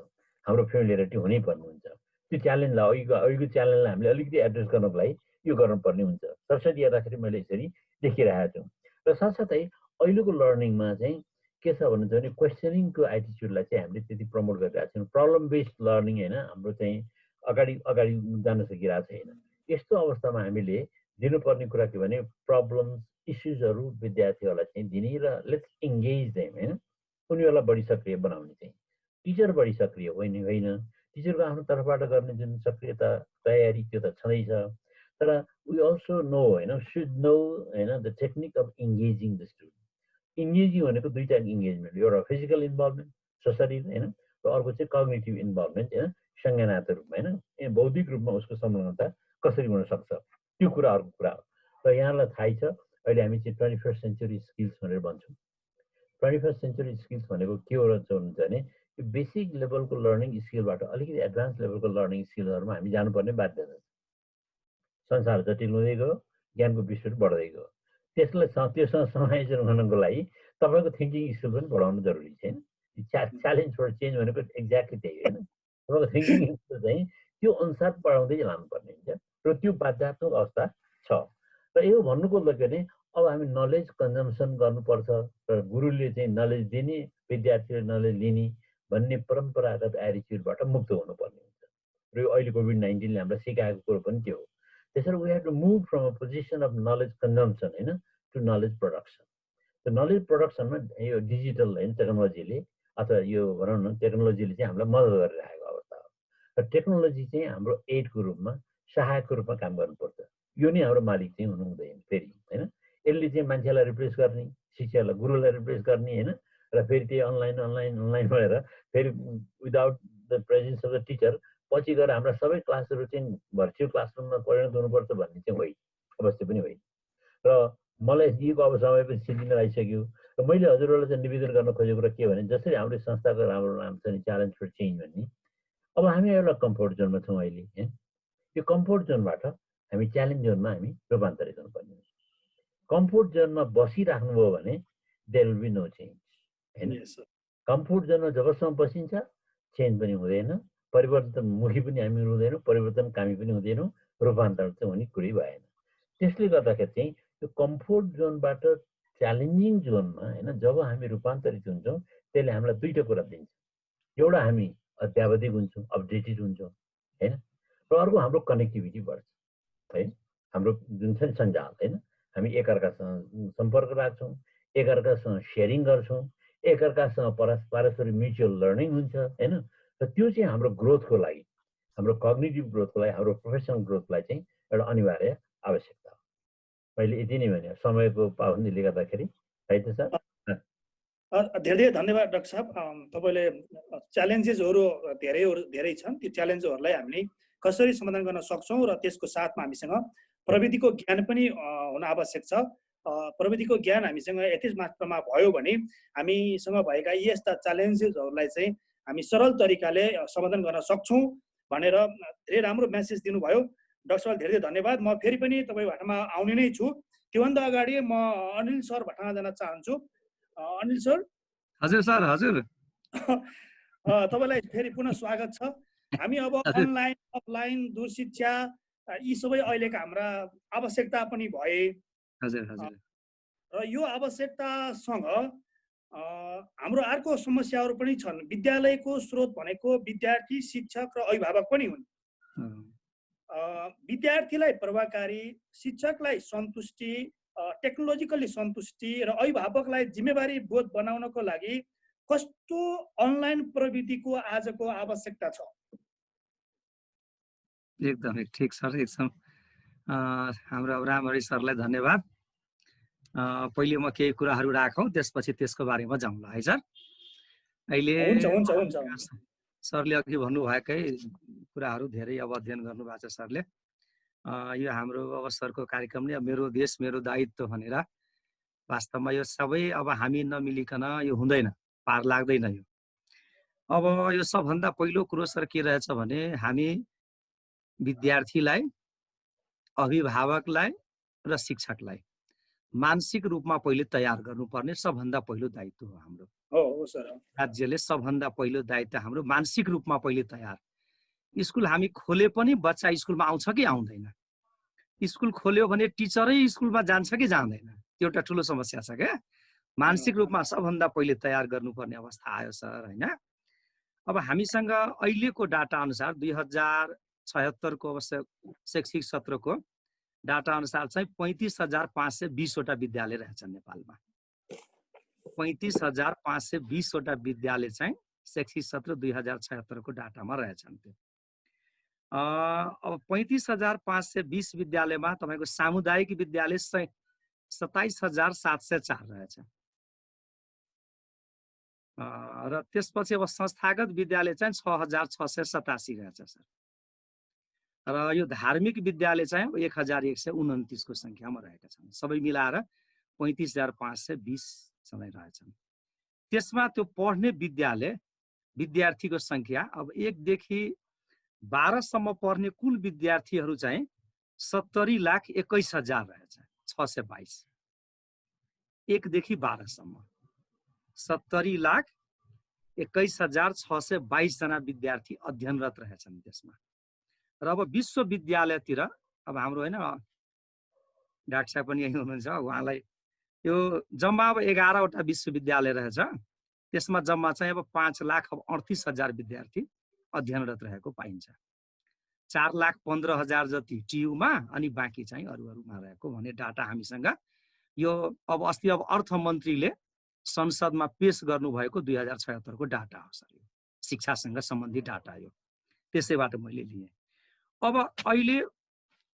हाम्रो फेमिल्यारिटी हुनै पर्ने हुन्छ। त्यो च्यालेन्जलाई अहिलेको च्यालेन्जलाई हामीले अलिकति एड्रेस गर्नको लागि यो गर्नुपर्ने हुन्छ। सरस्वती हेर्दाखेरि मैले यसरी देखिरहेको छु। र साथसाथै अहिलेको लर्निङमा चाहिँ के छ भने क्वेसनिङको एटिच्युडलाई चाहिँ हामीले त्यति प्रमोट गरिरहेको छैनौँ। प्रब्लम बेस्ड लर्निङ होइन हाम्रो चाहिँ अगाडि जान सकिरहेको छैन। यस्तो अवस्थामा हामीले दिनुपर्ने कुरा के भने प्रब्लम्स इस्युजहरू विद्यार्थीहरूलाई चाहिँ दिने र लेट्स इङ्गेज देम होइन उनीहरूलाई बढी सक्रिय बनाउने चाहिँ टिचर बढी सक्रिय होइन टिचरको आफ्नो तर्फबाट गर्ने जुन सक्रियता तयारी त्यो त छँदैछ। तर वी अल्सो नो होइन सुड नो होइन the technique of engaging the student. Engaging भनेको दुईवटा इङ्गेजमेन्ट, एउटा फिजिकल इन्भल्भमेन्ट सशरीर होइन र अर्को चाहिँ कग्निटिभ इन्भल्भमेन्ट होइन संज्ञानात्मक रूपमा होइन बौद्धिक रूपमा उसको संलग्नता कसरी हुनसक्छ त्यो कुरा अर्को कुरा हो। र यहाँलाई थाहै छ अहिले हामी चाहिँ 21st सेन्चुरी स्किल्स भनेर भन्छौँ। 21st सेन्चुरी स्किल्स भनेको के हो हुन्छ भने यो बेसिक लेभलको लर्निङ स्किलबाट अलिकति एडभान्स लेभलको लर्निङ स्किलहरूमा हामी जानुपर्ने बाध्यता छ। संसार जटिल हुँदै गयो, ज्ञानको विस्तृत बढ्दै गयो। त्योसँग समायोजन गर्नको लागि तपाईँको थिङ्किङ स्किल पनि बढाउनु जरुरी छैन। च्यालेन्ज फर चेन्ज भनेको एक्ज्याक्टली त्यही होइन। तपाईँको थिङ्किङ स्किल चाहिँ त्यो अनुसार पढाउँदै लानुपर्ने हुन्छ र त्यो बाध्यात्मक अवस्था छ। र यो भन्नुको लागि अब हामी नलेज कन्जम्सन गर्नुपर्छ र गुरुले चाहिँ नलेज दिने विद्यार्थीले नलेज लिने भन्ने परम्परागत एटिच्युडबाट मुक्त हुनुपर्ने हुन्छ। र यो अहिले कोभिड-19ले हामीलाई सिकाएको कुरो पनि त्यो हो। त्यसरी we have to move from a position of knowledge consumption होइन टु नलेज प्रोडक्सन। त्यो नलेज प्रोडक्सनमा यो डिजिटल होइन टेक्नोलोजीले अथवा यो भनौँ न टेक्नोलोजीले चाहिँ हामीलाई मद्दत गरिरहेको अवस्था हो। र टेक्नोलोजी चाहिँ हाम्रो एडको रूपमा सहायकको रूपमा काम गर्नुपर्छ। यो नै हाम्रो मालिक चाहिँ हुनु हुँदैन फेरि होइन। यसले चाहिँ मान्छेलाई रिप्लेस गर्ने, शिक्षालाई गुरुलाई रिप्लेस गर्ने होइन र फेरि त्यही अनलाइन भएर फेरि without the presence of the teacher पछि गएर हाम्रा सबै क्लासहरू चाहिँ भर्चुअल क्लासरुममा परिणत हुनुपर्छ भन्ने चाहिँ होइन, अवश्य पनि होइन। र मलाई दिएको अब समय पनि सिद्धिन आइसक्यो र मैले हजुरहरूलाई चाहिँ निवेदन गर्न खोजेको कुरा के भने जसरी हाम्रो संस्थाको राम्रो नाम छ नि च्यालेन्ज फर चेन्ज भन्ने, अब हामी एउटा कम्फोर्ट जोनमा छौँ अहिले होइन। यो कम्फोर्ट जोनबाट हामी च्यालेन्ज जोनमा हामी रूपान्तरित हुनुपर्ने हुन्छ। कम्फोर्ट जोनमा बसिराख्नुभयो भने there will be no change होइन। कम्फोर्ट जोनमा जबसम्म बसिन्छ चेन्ज पनि हुँदैन, परिवर्तनमुखी पनि हामी हुँदैनौँ, परिवर्तनकामी पनि हुँदैनौँ, रूपान्तरण चाहिँ हुने कुरै भएन। त्यसले गर्दाखेरि चाहिँ यो कम्फोर्ट जोनबाट च्यालेन्जिङ जोनमा होइन जब हामी रूपान्तरित हुन्छौँ त्यसले हामीलाई दुईवटा कुरा दिन्छ। एउटा हामी अत्यावधिक हुन्छौँ, अपडेटेड हुन्छौँ होइन र अर्को हाम्रो कनेक्टिभिटी बढ्छ है। हाम्रो जुन छ नि सञ्जाल होइन हामी एकअर्कासँग सम्पर्क राख्छौँ, एकअर्कासँग सेयरिङ गर्छौँ, एकअर्कासँग पारस्परिक म्युचुअल लर्निङ हुन्छ होइन। र त्यो चाहिँ हाम्रो ग्रोथको लागि, हाम्रो कग्निटिभ ग्रोथको लागि, हाम्रो प्रोफेसनल ग्रोथलाई चाहिँ एउटा अनिवार्य आवश्यकता हो। मैले यति नै भने समयको पाबन्दीले गर्दाखेरि है त सर। धेरै धन्यवाद डाक्टर साहब। तपाईँले च्यालेन्जेसहरू धेरै छन्, त्यो च्यालेन्जहरूलाई हामीले कसरी समाधान गर्न सक्छौँ र त्यसको साथमा हामीसँग प्रविधिको ज्ञान पनि हुन आवश्यक छ। प्रविधिको ज्ञान हामीसँग यथेच मात्रामा भयो भने हामीसँग भएका यस्ता च्यालेन्जेसहरूलाई चाहिँ हामी सरल तरिकाले समाधान गर्न सक्छौँ भनेर धेरै राम्रो मेसेज दिनुभयो। डाक्टर साहब धेरै धन्यवाद। म फेरि पनि तपाईँ भट्टामा आउने नै छु। त्योभन्दा अगाडि म अनिल सर भट्टामा जान चाहन्छु। अनिल सर। हजुर सर, हजुर। तपाईँलाई फेरि पुनः स्वागत छ। हामी अब अनलाइन अफलाइन दूरशिक्षा यी सबै अहिलेका हाम्रा आवश्यकता पनि भए। हजुर हजुर। र यो आवश्यकतासँग हाम्रो अर्को समस्याहरू पनि छन्। विद्यालयको स्रोत भनेको विद्यार्थी, शिक्षक र अभिभावक पनि हुन्। विद्यार्थीलाई प्रभावकारी, शिक्षकलाई सन्तुष्टि, टेक्नोलोजिकली सन्तुष्टि र अभिभावकलाई जिम्मेवारी बोध बनाउनको लागि कस्तो अनलाइन प्रविधिको आजको आवश्यकता छ? एकदमै ठिक सर, एकदम हाम्रो रामहरि सरलाई धन्यवाद। पहिले म केही कुराहरू राखौँ, त्यसपछि त्यसको बारेमा जाउँला है सर। अहिले सरले अघि भन्नुभएकै कुराहरू धेरै अब अध्ययन गर्नुभएको छ सरले। यो हाम्रो अब सरको कार्यक्रम नै मेरो देश मेरो दायित्व भनेर, वास्तवमा यो सबै अब हामी नमिलिकन यो हुँदैन, पार लाग्दैन यो। अब यो सबभन्दा पहिलो कुरो सर के रहेछ भने हामी विद्यार्थीलाई, अभिभावकलाई र शिक्षकलाई मानसिक रूपमा पहिले तयार गर्नुपर्ने सबभन्दा पहिलो दायित्व हो हाम्रो। हो सर। राज्यले सबभन्दा पहिलो दायित्व हाम्रो मानसिक रूपमा पहिले तयार। स्कुल हामी खोले पनि बच्चा स्कुलमा आउँछ कि आउँदैन, स्कुल खोल्यो भने टिचरै स्कुलमा जान्छ कि जाँदैन, त्यो एउटा ठुलो समस्या छ क्या। मानसिक रूपमा सबभन्दा पहिले तयार गर्नुपर्ने अवस्था आयो सर, होइन? अब हामीसँग अहिलेको डाटा अनुसार 2076 को शैक्षिक सत्रको डाटा अनुसार चाहिँ 35,520 वटा विद्यालय रहेछन् नेपालमा। 35,520 वटा विद्यालय चाहिँ शैक्षिक सत्र 2076 को डाटामा रहेछन्। त्यो अब 35,520 विद्यालयमा तपाईँको सामुदायिक विद्यालय 27,704 रहेछ र त्यसपछि अब संस्थागत विद्यालय चाहिँ 6,687 रहेछ सर। र यो धार्मिक विद्यालय चाहिँ 1,129 को सङ्ख्यामा रहेका छन्। सबै मिलाएर 35,520 चाहिँ रहेछन्। त्यसमा त्यो पढ्ने विद्यार्थीको सङ्ख्या अब 1 देखि 12 सम्म पढ्ने कुल विद्यार्थीहरू चाहिँ 70,21,000 रहेछ, 622। 1 देखि 12 सम्म 70,21,622 जना विद्यार्थी अध्ययनरत रहेछन् त्यसमा। र अब विश्वविद्यालयतिर अब हाम्रो होइन डाक्टर साहब पनि यही हुनुहुन्छ, उहाँलाई यो जम्मा अब 11 वटा विश्वविद्यालय रहेछ। त्यसमा जम्मा चाहिँ अब 5,38,000 विद्यार्थी अध्ययनरत रहेको पाइन्छ। 4,15,000 जति टियुमा अनि बाँकी चाहिँ अरूमा रहेको भन्ने डाटा हामीसँग यो अब अस्ति अब अर्थमन्त्रीले संसदमा पेश गर्नुभएको 2076 को डाटा हो सर। यो शिक्षासँग सम्बन्धित डाटा यो, त्यसैबाट मैले लिएँ। अब अहिले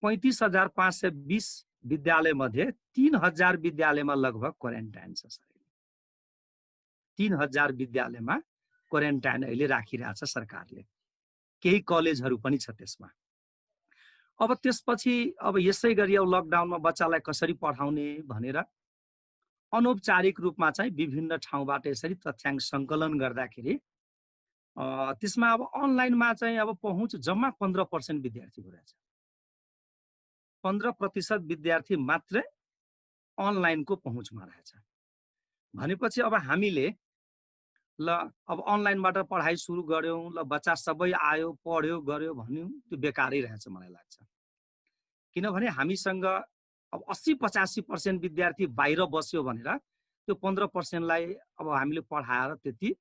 35,520 विद्यालय मध्ये 3,000 विद्यालयमा लगभग क्वारेन्टाइन छ सर। 3,000 विद्यालयमा क्वारेन्टाइन अहिले राखिरहेछ सरकारले। केही कलेजहरू पनि छ त्यसमा। अब त्यसपछि अब यसै गरी अब लकडाउनमा बच्चालाई कसरी पढाउने भनेर अनौपचारिक रूपमा चाहिँ विभिन्न ठाउँबाट यसरी तथ्याङ्क सङ्कलन गर्दाखेरि त्यसमा अब अनलाइनमा चाहिँ अब पहुँच जम्मा 15% विद्यार्थीको रहेछ। 15% विद्यार्थी मात्रै अनलाइनको पहुँचमा रहेछ भनेपछि अब हामीले ल अब अनलाइनबाट पढाइ सुरु गर्यौँ, ल बच्चा सबै आयो पढ्यो गर्यो भन्यौँ, त्यो बेकारै रहेछ मलाई लाग्छ। किनभने हामीसँग अब 80-85% विद्यार्थी बाहिर बस्यो भनेर त्यो 15%लाई अब हामीले पढाएर त्यति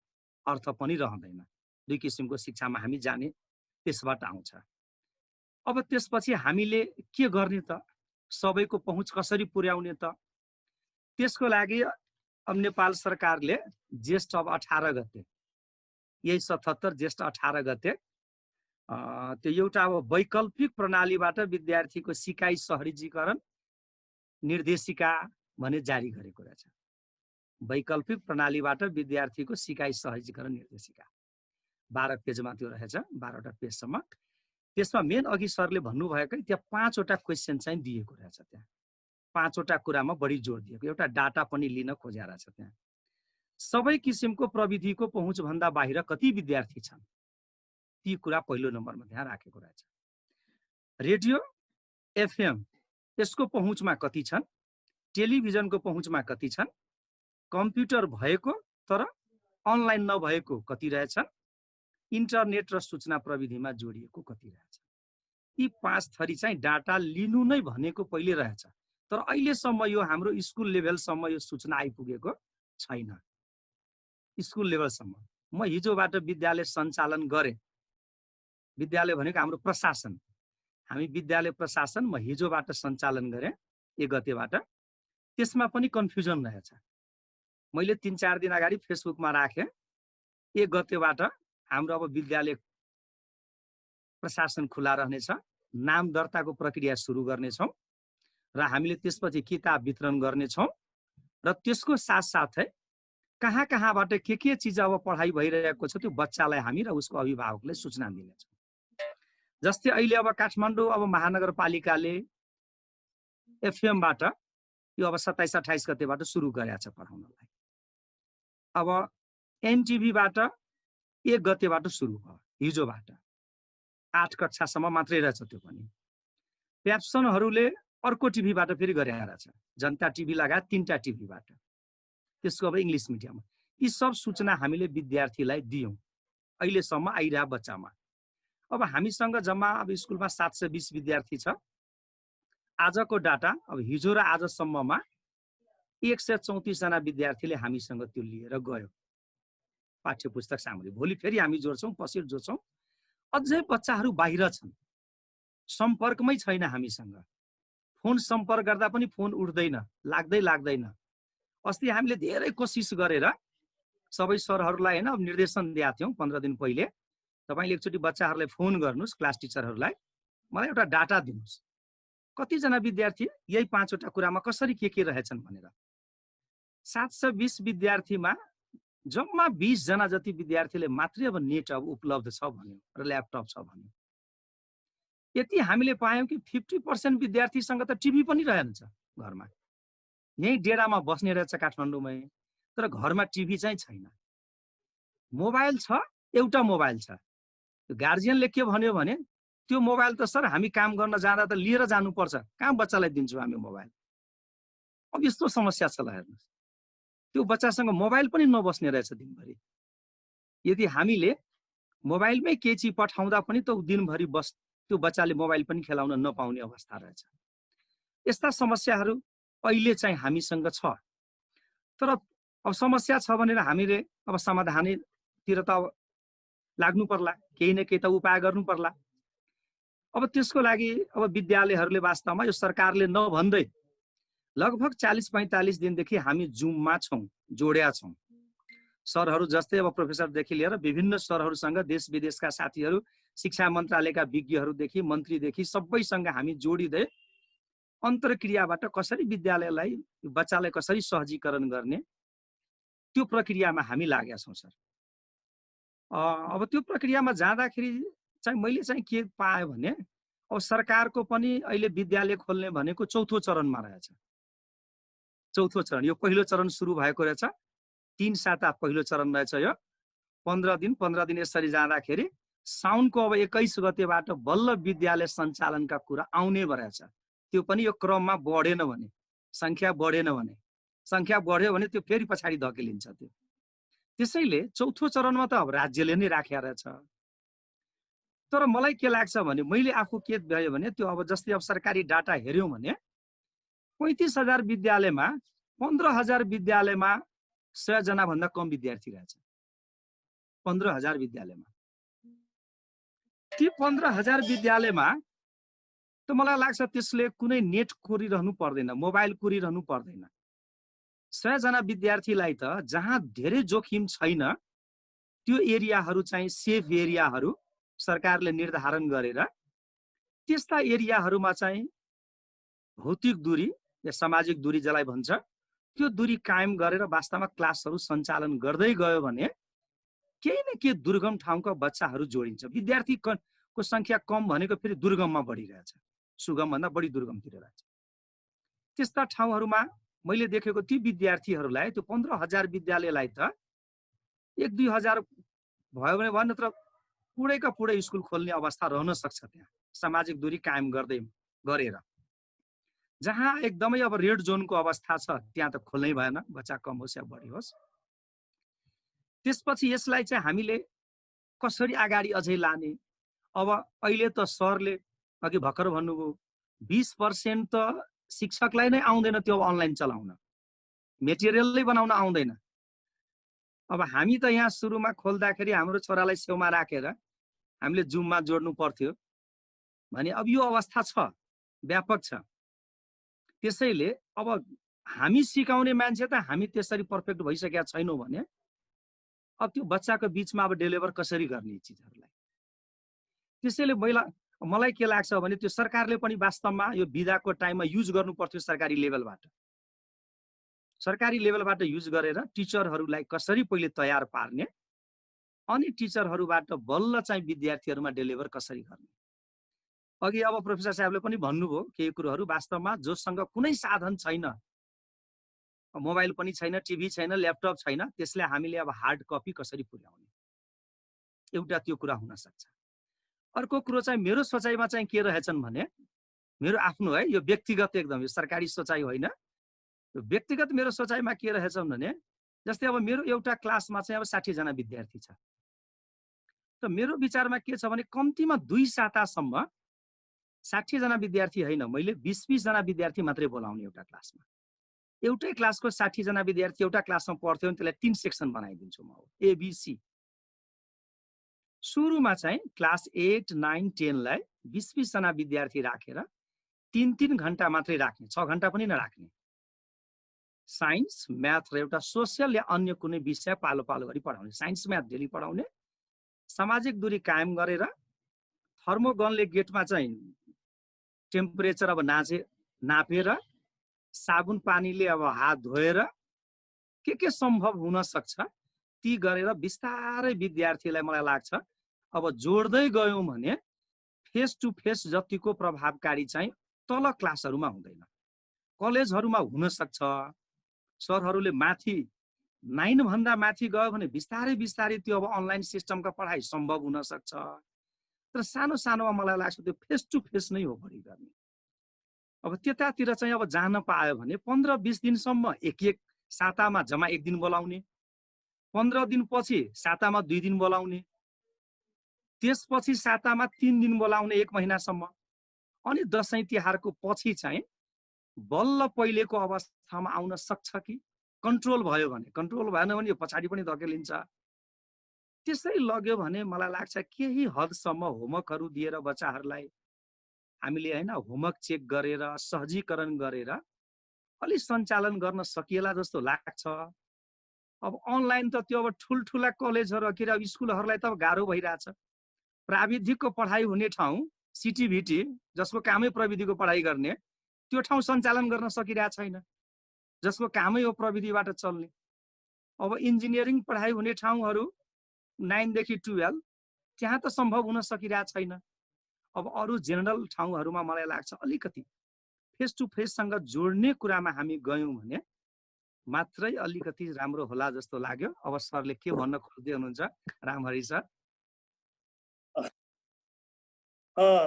अर्थ पनि रहँदैन। दुई किसिमको शिक्षामा हामी जाने त्यसबाट आउँछ। अब त्यसपछि हामीले के गर्ने त, सबैको पहुँच कसरी पुर्याउने त? त्यसको लागि अब नेपाल सरकारले ज्येष्ठ अब 18 गते, यही 77 ज्येष्ठ 18 गते त्यो एउटा अब वैकल्पिक प्रणालीबाट विद्यार्थीको सिकाइ सहरीजीकरण निर्देशिका भने जारी गरेको रहेछ। वैकल्पिक प्रणालीबाट विद्यार्थीको सिकाइ सहजीकरण निर्देशिका 12 पेजमा त्यो रहेछ, 12वटा पेजसम्म। त्यसमा मेन अघि सरले भन्नुभएकै त्यहाँ 5वटा क्वेसन चाहिँ दिएको रहेछ। त्यहाँ 5वटा कुरामा बढी जोड दिएको, एउटा डाटा पनि लिन खोजेको रहेछ। त्यहाँ सबै किसिमको प्रविधिको पहुँचभन्दा बाहिर कति विद्यार्थी छन्, ती कुरा पहिलो नम्बरमा त्यहाँ राखेको रहेछ। रेडियो एफएम यसको पहुँचमा कति छन्, टेलिभिजनको पहुँचमा कति छन्, कम्प्युटर भएको तर अनलाइन नभएको कति रहेछन्, इन्टरनेट र सूचना प्रविधिमा जोडिएको कति रहेछ। यी 5 थरी चाहिँ डाटा लिनु नै भनेको पहिले रहेछ, तर अहिलेसम्म यो हाम्रो स्कुल लेभलसम्म यो सूचना आइपुगेको छैन। स्कुल लेभलसम्म म हिजोबाट विद्यालय सञ्चालन गरेँ। विद्यालय भनेको हाम्रो प्रशासन, हामी विद्यालय प्रशासन म हिजोबाट सञ्चालन गरेँ 1 गतेबाट। त्यसमा पनि कन्फ्युजन रहेछ। मैले 3-4 दिन अगाडि फेसबुकमा राखेँ, 1 गतेबाट हाम्रो अब विद्यालय प्रशासन खुला रहनेछ, नाम दर्ताको प्रक्रिया सुरु गर्नेछौँ र हामीले त्यसपछि किताब वितरण गर्नेछौँ र त्यसको साथसाथै कहाँ कहाँबाट के चिज अब पढाइ भइरहेको छ त्यो बच्चालाई हामी र उसको अभिभावकले सूचना दिनेछौँ। जस्तै अहिले अब काठमाडौँ अब महानगरपालिकाले एफएमबाट यो अब 27-28 गतेबाट सुरु गरेको छ पढाउनलाई। अब एनटिभीबाट 1 गतेबाट सुरु भयो, हिजोबाट 8 कक्षासम्म मात्रै रहेछ त्यो पनि। प्याप्सनहरूले अर्को टिभीबाट फेरि गरेका रहेछ, जनता टिभी लगायत 3टा टिभीबाट, त्यसको अब इङ्ग्लिस मिडियममा। यी सब सूचना हामीले विद्यार्थीलाई दियौँ अहिलेसम्म आइरहेको बच्चामा। अब हामीसँग जम्मा अब स्कुलमा 720 विद्यार्थी छ। आजको डाटा अब हिजो र आजसम्ममा 134 जना विद्यार्थीले हामीसँग त्यो लिएर गयो पाठ्य पुस्तक सामग्री। भोलि फेरि हामी जोड्छौँ, पछि जोड्छौँ। अझै बच्चाहरू बाहिर छन्, सम्पर्कमै छैन हामीसँग। फोन सम्पर्क गर्दा पनि फोन उठ्दैन, लाग्दैन। अस्ति हामीले धेरै कोसिस गरेर सबै सरहरूलाई हैन अब निर्देशन दिएका थियौँ 15 दिन पहिले, तपाईले एकचोटि बच्चाहरूलाई फोन गर्नुस्, क्लास टिचरहरूलाई, मलाई एउटा डाटा दिनुस्, कतिजना विद्यार्थी यही 5वटा कुरामा कसरी के रहेछन् भनेर। 720 विद्यार्थीमा जम्मा 20 जना जति विद्यार्थीले मात्रै अब नेट अब उपलब्ध छ भन्यो र ल्यापटप छ भन्यो। यति हामीले पायौँ कि 50% विद्यार्थीसँग त टिभी पनि रहेछ घरमा, यही डेरामा बस्ने रहेछ काठमाडौँमै, तर घरमा टिभी चाहिँ छैन। मोबाइल छ, एउटा मोबाइल छ। गार्जियनले के भन्यो भने त्यो मोबाइल त सर हामी काम गर्न जाँदा त लिएर जानुपर्छ, कहाँ बच्चालाई दिन्छौँ हामी मोबाइल। अब यस्तो समस्या छ ल हेर्नुहोस्, त्यो बच्चासँग मोबाइल पनि नबस्ने रहेछ दिनभरि। यदि हामीले मोबाइलमै केही चिज पठाउँदा पनि त दिनभरि त्यो बच्चाले मोबाइल पनि खेलाउन नपाउने अवस्था रहेछ। यस्ता समस्याहरू अहिले चाहिँ हामीसँग छ। तर अब समस्या छ भनेर हामीले अब समाधानतिर त अब लाग्नु पर्ला, केही न केही त उपाय गर्नु पर्ला। अब त्यसको लागि अब विद्यालयहरूले वास्तवमा यो सरकारले नभन्दै लगभग 40-45 दिनदेखि हामी जुममा छौँ, जोड्या छौँ। सरहरू जस्तै अब प्रोफेसरदेखि लिएर विभिन्न सरहरूसँग देश विदेशका साथीहरू, शिक्षा मन्त्रालयका विज्ञहरूदेखि मन्त्रीदेखि सबैसँग हामी जोडिँदै अन्तर्क्रियाबाट कसरी विद्यालयलाई बच्चालाई कसरी सहजीकरण गर्ने त्यो प्रक्रियामा हामी लागेका छौँ सर। अब त्यो प्रक्रियामा जाँदाखेरि चाहिँ मैले चाहिँ के पाएँ भने अब सरकारको पनि अहिले विद्यालय खोल्ने भनेको 4थो चरणमा रहेछ। 4थो चरण, यो पहिलो चरण सुरु भएको रहेछ, 3 साता पहिलो चरण रहेछ यो। 15 दिन यसरी जाँदाखेरि साउनको अब 21 गतेबाट बल्ल विद्यालय सञ्चालनका कुरा आउने रहेछ। त्यो पनि यो क्रममा बढेन भने, संख्या बढ्यो भने त्यो फेरि पछाडि धकेलिन्छ त्यो। त्यसैले 4थो चरणमा त अब राज्यले नै राखेको रहेछ। तर मलाई के लाग्छ भने मैले आफू के भयो भने त्यो अब जस्तै अब सरकारी डाटा हेर्यौँ भने 35,000 विद्यालयमा 15,000 विद्यालयमा 100 जना भन्दा कम विद्यार्थी रहेछ। 15,000 विद्यालयमा, ती 15,000 विद्यालयमा त मलाई लाग्छ त्यसले कुनै नेट कोरिरहनु पर्दैन, मोबाइल कोरिरहनु पर्दैन। 100 जना विद्यार्थीलाई त जहाँ धेरै जोखिम छैन त्यो एरियाहरू चाहिँ सेफ एरियाहरू सरकारले निर्धारण गरेर त्यस्ता एरियाहरूमा चाहिँ भौतिक दूरी या सामाजिक दूरी जसलाई भन्छ त्यो दूरी कायम गरेर वास्तवमा क्लासहरू सञ्चालन गर्दै गयो भने केही न केही दुर्गम ठाउँका बच्चाहरू जोडिन्छ। विद्यार्थीको संख्या कम भनेको फेरि दुर्गममा बढिरहेछ, सुगम भन्दा बढी दुर्गमतिर रहेछ। त्यस्ता ठाउँहरूमा मैले देखेको ती विद्यार्थीहरूलाई त्यो 15,000 विद्यालयलाई त 1-2 हजार भयो भने नत्र पुरैका पुरै स्कुल खोल्ने अवस्था रहन सक्छ त्यहाँ सामाजिक दूरी कायम गर्दै गरेर। जहाँ एकदमै अब रेड जोनको अवस्था छ त्यहाँ त खोल्नै भएन, बच्चा कम होस् या बढी होस्। त्यसपछि यसलाई चाहिँ हामीले कसरी अगाडि अझै लाने? अब अहिले त सरले अघि भर्खर भन्नुभयो 20% त शिक्षकलाई नै आउँदैन त्यो अनलाइन चलाउन, मेटेरियलै बनाउन आउँदैन। अब हामी त यहाँ सुरुमा खोल्दाखेरि हाम्रो छोरालाई छेउमा राखेर हामीले जुममा जोड्नु पर्थ्यो भने अब यो अवस्था छ, व्यापक छ। त्यसैले अब हामी सिकाउने मान्छे त हामी त्यसरी पर्फेक्ट भइसकेका छैनौँ भने अब त्यो बच्चाको बिचमा अब डेलिभर कसरी गर्ने चिजहरूलाई? त्यसैले मलाई के लाग्छ भने त्यो सरकारले पनि वास्तवमा यो बिदाको टाइममा युज गर्नु पर्थ्यो। सरकारी लेभलबाट युज गरेर टिचरहरूलाई कसरी पहिले तयार पार्ने अनि टिचरहरूबाट बल्ल चाहिँ विद्यार्थीहरूमा डेलिभर कसरी गर्ने। अघि अब प्रोफेसर साहबले पनि भन्नुभयो केही कुरोहरू। वास्तवमा जोसँग कुनै साधन छैन, मोबाइल पनि छैन, टिभी छैन, ल्यापटप छैन, त्यसले हामीले अब हार्ड कपी कसरी पुर्याउने, एउटा त्यो कुरा हुन सक्छ। अर्को कुरो चाहिँ मेरो सोचाइमा चाहिँ के रहेछन् भने मेरो आफ्नो है, यो व्यक्तिगत एकदम यो सरकारी सोचाइ होइन, यो व्यक्तिगत मेरो सोचाइमा के रहेछन् भने जस्तै अब मेरो एउटा क्लासमा चाहिँ अब 60 जना विद्यार्थी छ। त मेरो विचारमा के छ भने कम्तीमा 2 सातासम्म 60 जना विद्यार्थी होइन, मैले 20-20 जना विद्यार्थी मात्रै बोलाउने एउटा क्लासमा। एउटै क्लासको 60 जना विद्यार्थी एउटा क्लासमा पढ्थ्यो भने त्यसलाई 3 सेक्सन बनाइदिन्छु म, ABC। सुरुमा चाहिँ क्लास 8, 9, 10 लाई 20-20 जना विद्यार्थी राखेर 3-3 घण्टा मात्रै राख्ने, 6 घण्टा पनि नराख्ने। साइन्स, म्याथ र एउटा सोसियल या अन्य कुनै विषय पालो पालो गरी पढाउने। साइन्स म्याथ डेली पढाउने, सामाजिक दूरी कायम गरेर थर्मोगनले गेटमा चाहिँ टेम्परेचर अब नापेर साबुन पानीले अब हात धोएर के सम्भव हुन सक्छ ती गरेर बिस्तारै विद्यार्थीलाई मलाई लाग्छ अब जोड्दै गयौँ भने फेस टु फेस जतिको प्रभावकारी चाहिँ तल क्लासहरूमा हुँदैन, कलेजहरूमा हुन सक्छ। सरहरूले माथि 9 भन्दा माथि गयो भने बिस्तारै बिस्तारै त्यो अब अनलाइन सिस्टमका पढाइ सम्भव हुन सक्छ। तर सानो सानोमा मलाई लाग्छ त्यो फेस टु फेस नै हो बढी गर्ने। अब त्यतातिर चाहिँ अब जान पायो भने 15-20 दिनसम्म एक सातामा जम्मा 1 दिन बोलाउने, 15 दिनपछि सातामा 2 दिन बोलाउने, त्यसपछि सातामा 3 दिन बोलाउने 1 महिनासम्म, अनि दशैं तिहारको पछि चाहिँ बल्ल पहिलेको अवस्थामा आउन सक्छ कि कन्ट्रोल भयो भने। कन्ट्रोल भएन भने यो पछाडि पनि धकेलिन्छ। त्यसै लग्यो भने मलाई लाग्छ केही हदसम्म होमवर्कहरू दिएर बच्चाहरूलाई हामीले हैन होमवर्क चेक गरेर सहजीकरण गरेर अलि सञ्चालन गर्न सकिएला जस्तो लाग्छ। अब अनलाइन त त्यो अब ठुलठुला कलेजहरू कि स्कुलहरूलाई त गाह्रो भइरहेछ। प्राविधिकको पढाइ हुने ठाउँ सिटिभिटी जसको कामै प्रविधिको पढाइ गर्ने त्यो ठाउँ सञ्चालन गर्न सकिरहेको छैन, जसको कामै हो प्रविधिबाट चल्ने। अब इन्जिनियरिङ पढाइ हुने ठाउँहरू 9 देखि 12 त्यहाँ त सम्भव हुन सकिरहेको छैन। अब अरू जेनरल ठाउँहरूमा मलाई लाग्छ अलिकति फेस टु फेससँग जोड्ने कुरामा हामी गयौँ भने मात्रै अलिकति राम्रो होला जस्तो लाग्यो। अब सरले के भन्न खोज्दै हुनुहुन्छ रामहरि सर?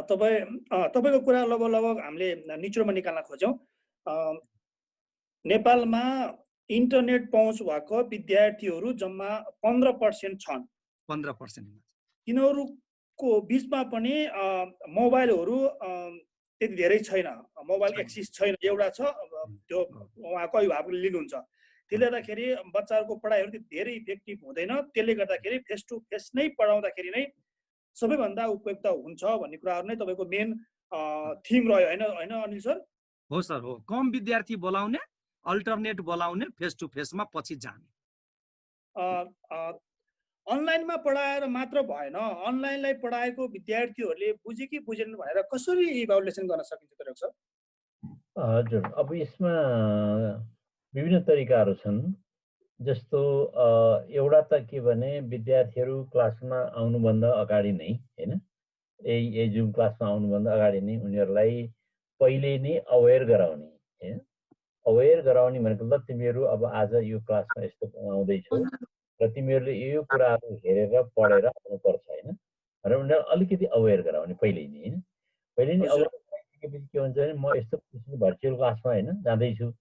तपाईको कुरा लगभग हामीले निचोडमा निकाल्न खोज्यौँ। नेपालमा इन्टरनेट पहुँच भएको विद्यार्थीहरू जम्मा 15% छन्। 15%। तिनीहरूको बिचमा पनि मोबाइलहरू त्यति धेरै छैन, मोबाइल एक्सेस छैन। एउटा छ त्यो उहाँको अभिभावकले लिनुहुन्छ। त्यसले गर्दाखेरि बच्चाहरूको पढाइहरू धेरै इफेक्टिभ हुँदैन। त्यसले गर्दाखेरि फेस टु फेस नै पढाउँदाखेरि नै सबैभन्दा उपयुक्त हुन्छ भन्ने कुराहरू नै तपाईँको मेन थिम रह्यो हैन अनिल सर? हो सर, हो। कम विद्यार्थी बोलाउने, अल्टरनेट बोलाउने, फेस टु फेसमा पछि जाने। अनलाइनमा पढाएर मात्र भएन, अनलाइनलाई पढाएको विद्यार्थीहरूले बुझे कि बुझेन भनेर कसरी इभ्यालुएसन गर्न सकिन्छ त सर? हजुर, अब यसमा विभिन्न तरिकाहरू छन्। जस्तो एउटा त के भने विद्यार्थीहरू क्लासमा आउनुभन्दा अगाडि नै हैन, यही जुम क्लासमा आउनुभन्दा अगाडि नै उनीहरूलाई पहिले नै अवेर गराउने हैन। अवेर गराउने भनेको ल तिमीहरू अब आज यो क्लासमा यस्तो आउँदैछौ र तिमीहरूले यो कुराहरू हेरेर पढेर आउनुपर्छ हैन र उनीहरूलाई अलिकति अवेर गराउने पहिल्यै नै हैन। पहिल्यै नै हजुर अवेर गराइसकेपछि के हुन्छ भने म यस्तो भर्चुअल क्लासमा हैन जाँदैछु,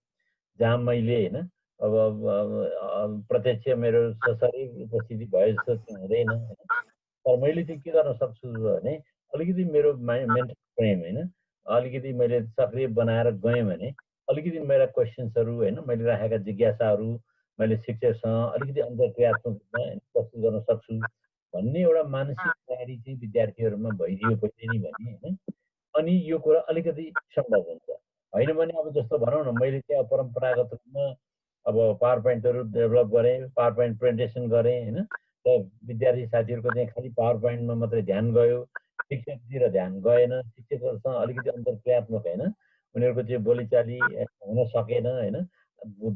जहाँ मैले हैन अब प्रत्यक्ष मेरो सशरीर उपस्थिति भए जस्तो चाहिँ हुँदैन हैन। तर मैले चाहिँ के गर्न सक्छु भने अलिकति मेरो मेन्टल फ्रेम हैन अलिकति मैले सक्रिय बनाएर गएँ भने अलिकति मेरा क्वेसन्सहरू हैन मैले राखेका जिज्ञासाहरू मैले शिक्षकसँग अलिकति अन्तर्क्रियात्मक रूपमा प्रस्तुत गर्न सक्छु भन्ने एउटा मानसिक तयारी चाहिँ विद्यार्थीहरूमा भइदियो पहिले नै भने हैन अनि यो कुरा अलिकति सम्भव हुन्छ। होइन भने अब जस्तो भनौँ न मैले चाहिँ परम्परागत रूपमा अब पावर पोइन्टहरू डेभलप गरेँ, पावर पोइन्ट प्रेजेन्टेसन गरेँ होइन र विद्यार्थी साथीहरूको चाहिँ खालि पावर पोइन्टमा मात्रै ध्यान गयो, शिक्षकतिर ध्यान गएन, शिक्षकहरूसँग अलिकति अन्तर्क्रियात्मक होइन उनीहरूको चाहिँ बोलीचाली हुन सकेन होइन,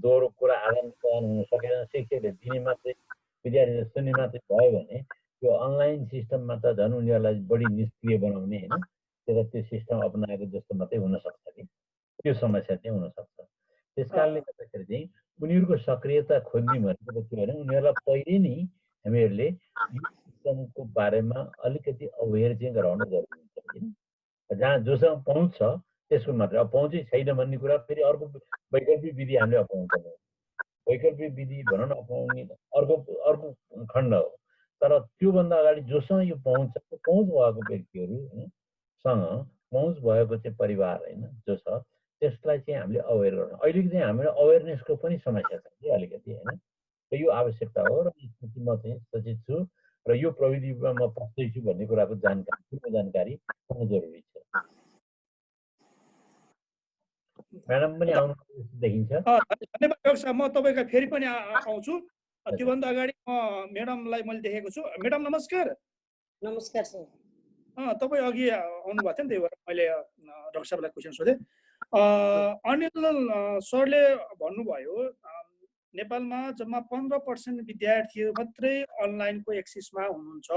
दोहोरो कुरा आदान प्रदान हुन सकेन, शिक्षकले दिने मात्रै विद्यार्थीले सुन्ने मात्रै भयो भने त्यो अनलाइन सिस्टममा त झन् उनीहरूलाई बढी निष्क्रिय बनाउने होइन त्यो सिस्टम अपनाएको जस्तो मात्रै हुनसक्छ कि त्यो समस्या चाहिँ हुनसक्छ। त्यस कारणले गर्दाखेरि चाहिँ उनीहरूको सक्रियता खोज्ने भनेको के भने उनीहरूलाई पहिले नै हामीहरूले यो सिस्टमको बारेमा अलिकति अवेर चाहिँ गराउन जरुरी हुन्छ होइन। जहाँ जोसँग पहुँच छ त्यसको मात्रै, अब पहुँचै छैन भन्ने कुरा फेरि अर्को वैकल्पिक विधि हामीले अपनाउँछौँ। वैकल्पिक विधि भनौँ न अपनाउने अर्को अर्को खण्ड हो। तर त्योभन्दा अगाडि जोसँग यो पहुँच छ त्यो पहुँच भएको व्यक्तिहरू सँग पहुँच भएको चाहिँ परिवार होइन जो छ त्यसलाई चाहिँ हामीले अवेर गर्नु। अहिलेको चाहिँ हाम्रो अवेरनेसको पनि समस्या छ कि अलिकति होइन र यो आवश्यकता हो र यसपछि म चाहिँ सचेत छु र यो प्रविधिमा म पस्दैछु भन्ने कुराको जानकारी हुनु जरुरी छ। म्याडम पनि आउनु देखिन्छ। धन्यवाद डाक्टर साहब, म तपाईँका फेरि पनि आउँछु। त्योभन्दा अगाडि म म्याडमलाई मैले देखेको छु। म्याडम नमस्कार। नमस्कार सर। तपाईँ अघि आउनु भएको थियो नि, त्यही भएर मैले डाक्टर साहबलाई क्वेसन सोधेँ। अनिल सरले भन्नुभयो नेपालमा जम्मा 15% विद्यार्थीहरू मात्रै अनलाइनको एक्सेसमा हुनुहुन्छ,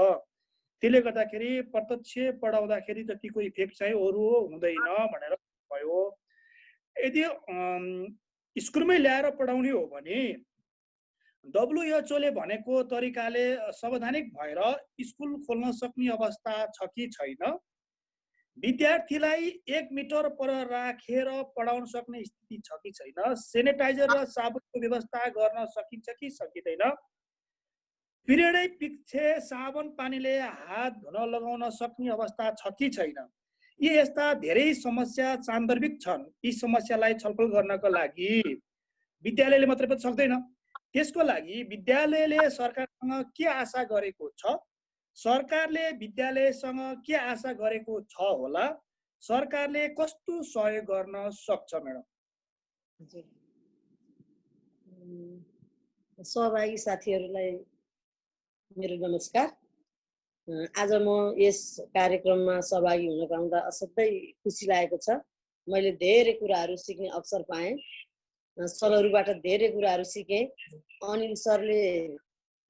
त्यसले गर्दाखेरि प्रत्यक्ष पढाउँदाखेरि जतिको इफेक्ट चाहिँ अरू हुँदैन भनेर भयो। यदि स्कुलमै ल्याएर पढाउने हो भने WHO ले भनेको तरिकाले सावधानिक भएर स्कुल खोल्न सक्ने अवस्था छ कि छैन, विद्यार्थीलाई 1 मिटर पर राखेर पढाउन सक्ने स्थिति छ कि छैन, सेनिटाइजर र साबुनको व्यवस्था गर्न सकिन्छ कि सकिँदैन, पिरियडै पछि साबुन पानीले हात धुन लगाउन सक्ने अवस्था छ कि छैन, यी यस्ता धेरै समस्या सान्दर्भिक छन्। यी समस्यालाई छलफल गर्नको लागि विद्यालयले मात्रै पनि सक्दैन। त्यसको लागि विद्यालयले सरकारसँग के आशा गरेको छ, सरकारले विद्यालयसँग के आशा गरेको छ होला, सरकारले कस्तो सहयोग गर्न सक्छ म्याडम? सहभागी साथीहरूलाई मेरो नमस्कार। आज म यस कार्यक्रममा सहभागी हुन पाउँदा असाध्यै खुसी लागेको छ। मैले धेरै कुराहरू सिक्ने अवसर पाएँ, सरहरूबाट धेरै कुराहरू सिकेँ। अनिल सरले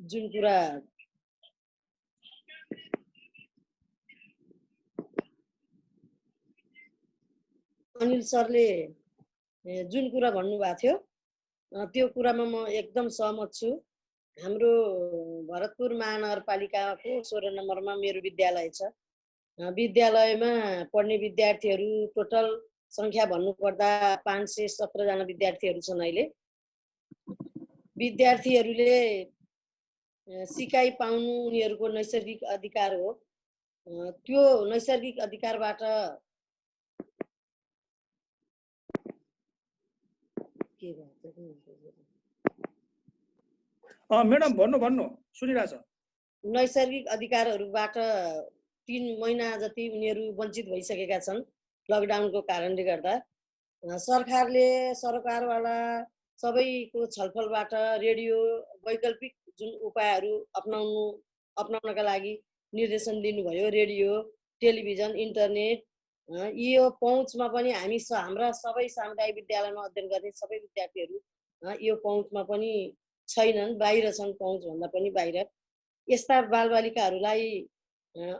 जुन कुरा भन्नुभएको थियो त्यो कुरामा म एकदम सहमत छु। हाम्रो भरतपुर महानगरपालिकाको 16 नम्बरमा मेरो विद्यालय छ। विद्यालयमा पढ्ने विद्यार्थीहरू टोटल सङ्ख्या भन्नुपर्दा 517 जना विद्यार्थीहरू छन्। अहिले विद्यार्थीहरूले सिकाइ पाउनु उनीहरूको नैसर्गिक अधिकार हो। त्यो नैसर्गिक अधिकारबाट म्याडम भन्नु सुनिरहेछ। नैसर्गिक अधिकारहरूबाट 3 महिना जति उनीहरू वञ्चित भइसकेका छन् लकडाउनको कारणले गर्दा। सरकारवाला सबैको छलफलबाट रेडियो वैकल्पिक जुन उपायहरू अपनाउनका लागि निर्देशन दिनुभयो। रेडियो, टेलिभिजन, इन्टरनेट यो पहुँचमा पनि हाम्रा सबै सामुदायिक विद्यालयमा अध्ययन गर्ने सबै विद्यार्थीहरू यो पहुँचमा पनि छैनन्, बाहिर छन्, पहुँचभन्दा पनि बाहिर। यस्ता बालबालिकाहरूलाई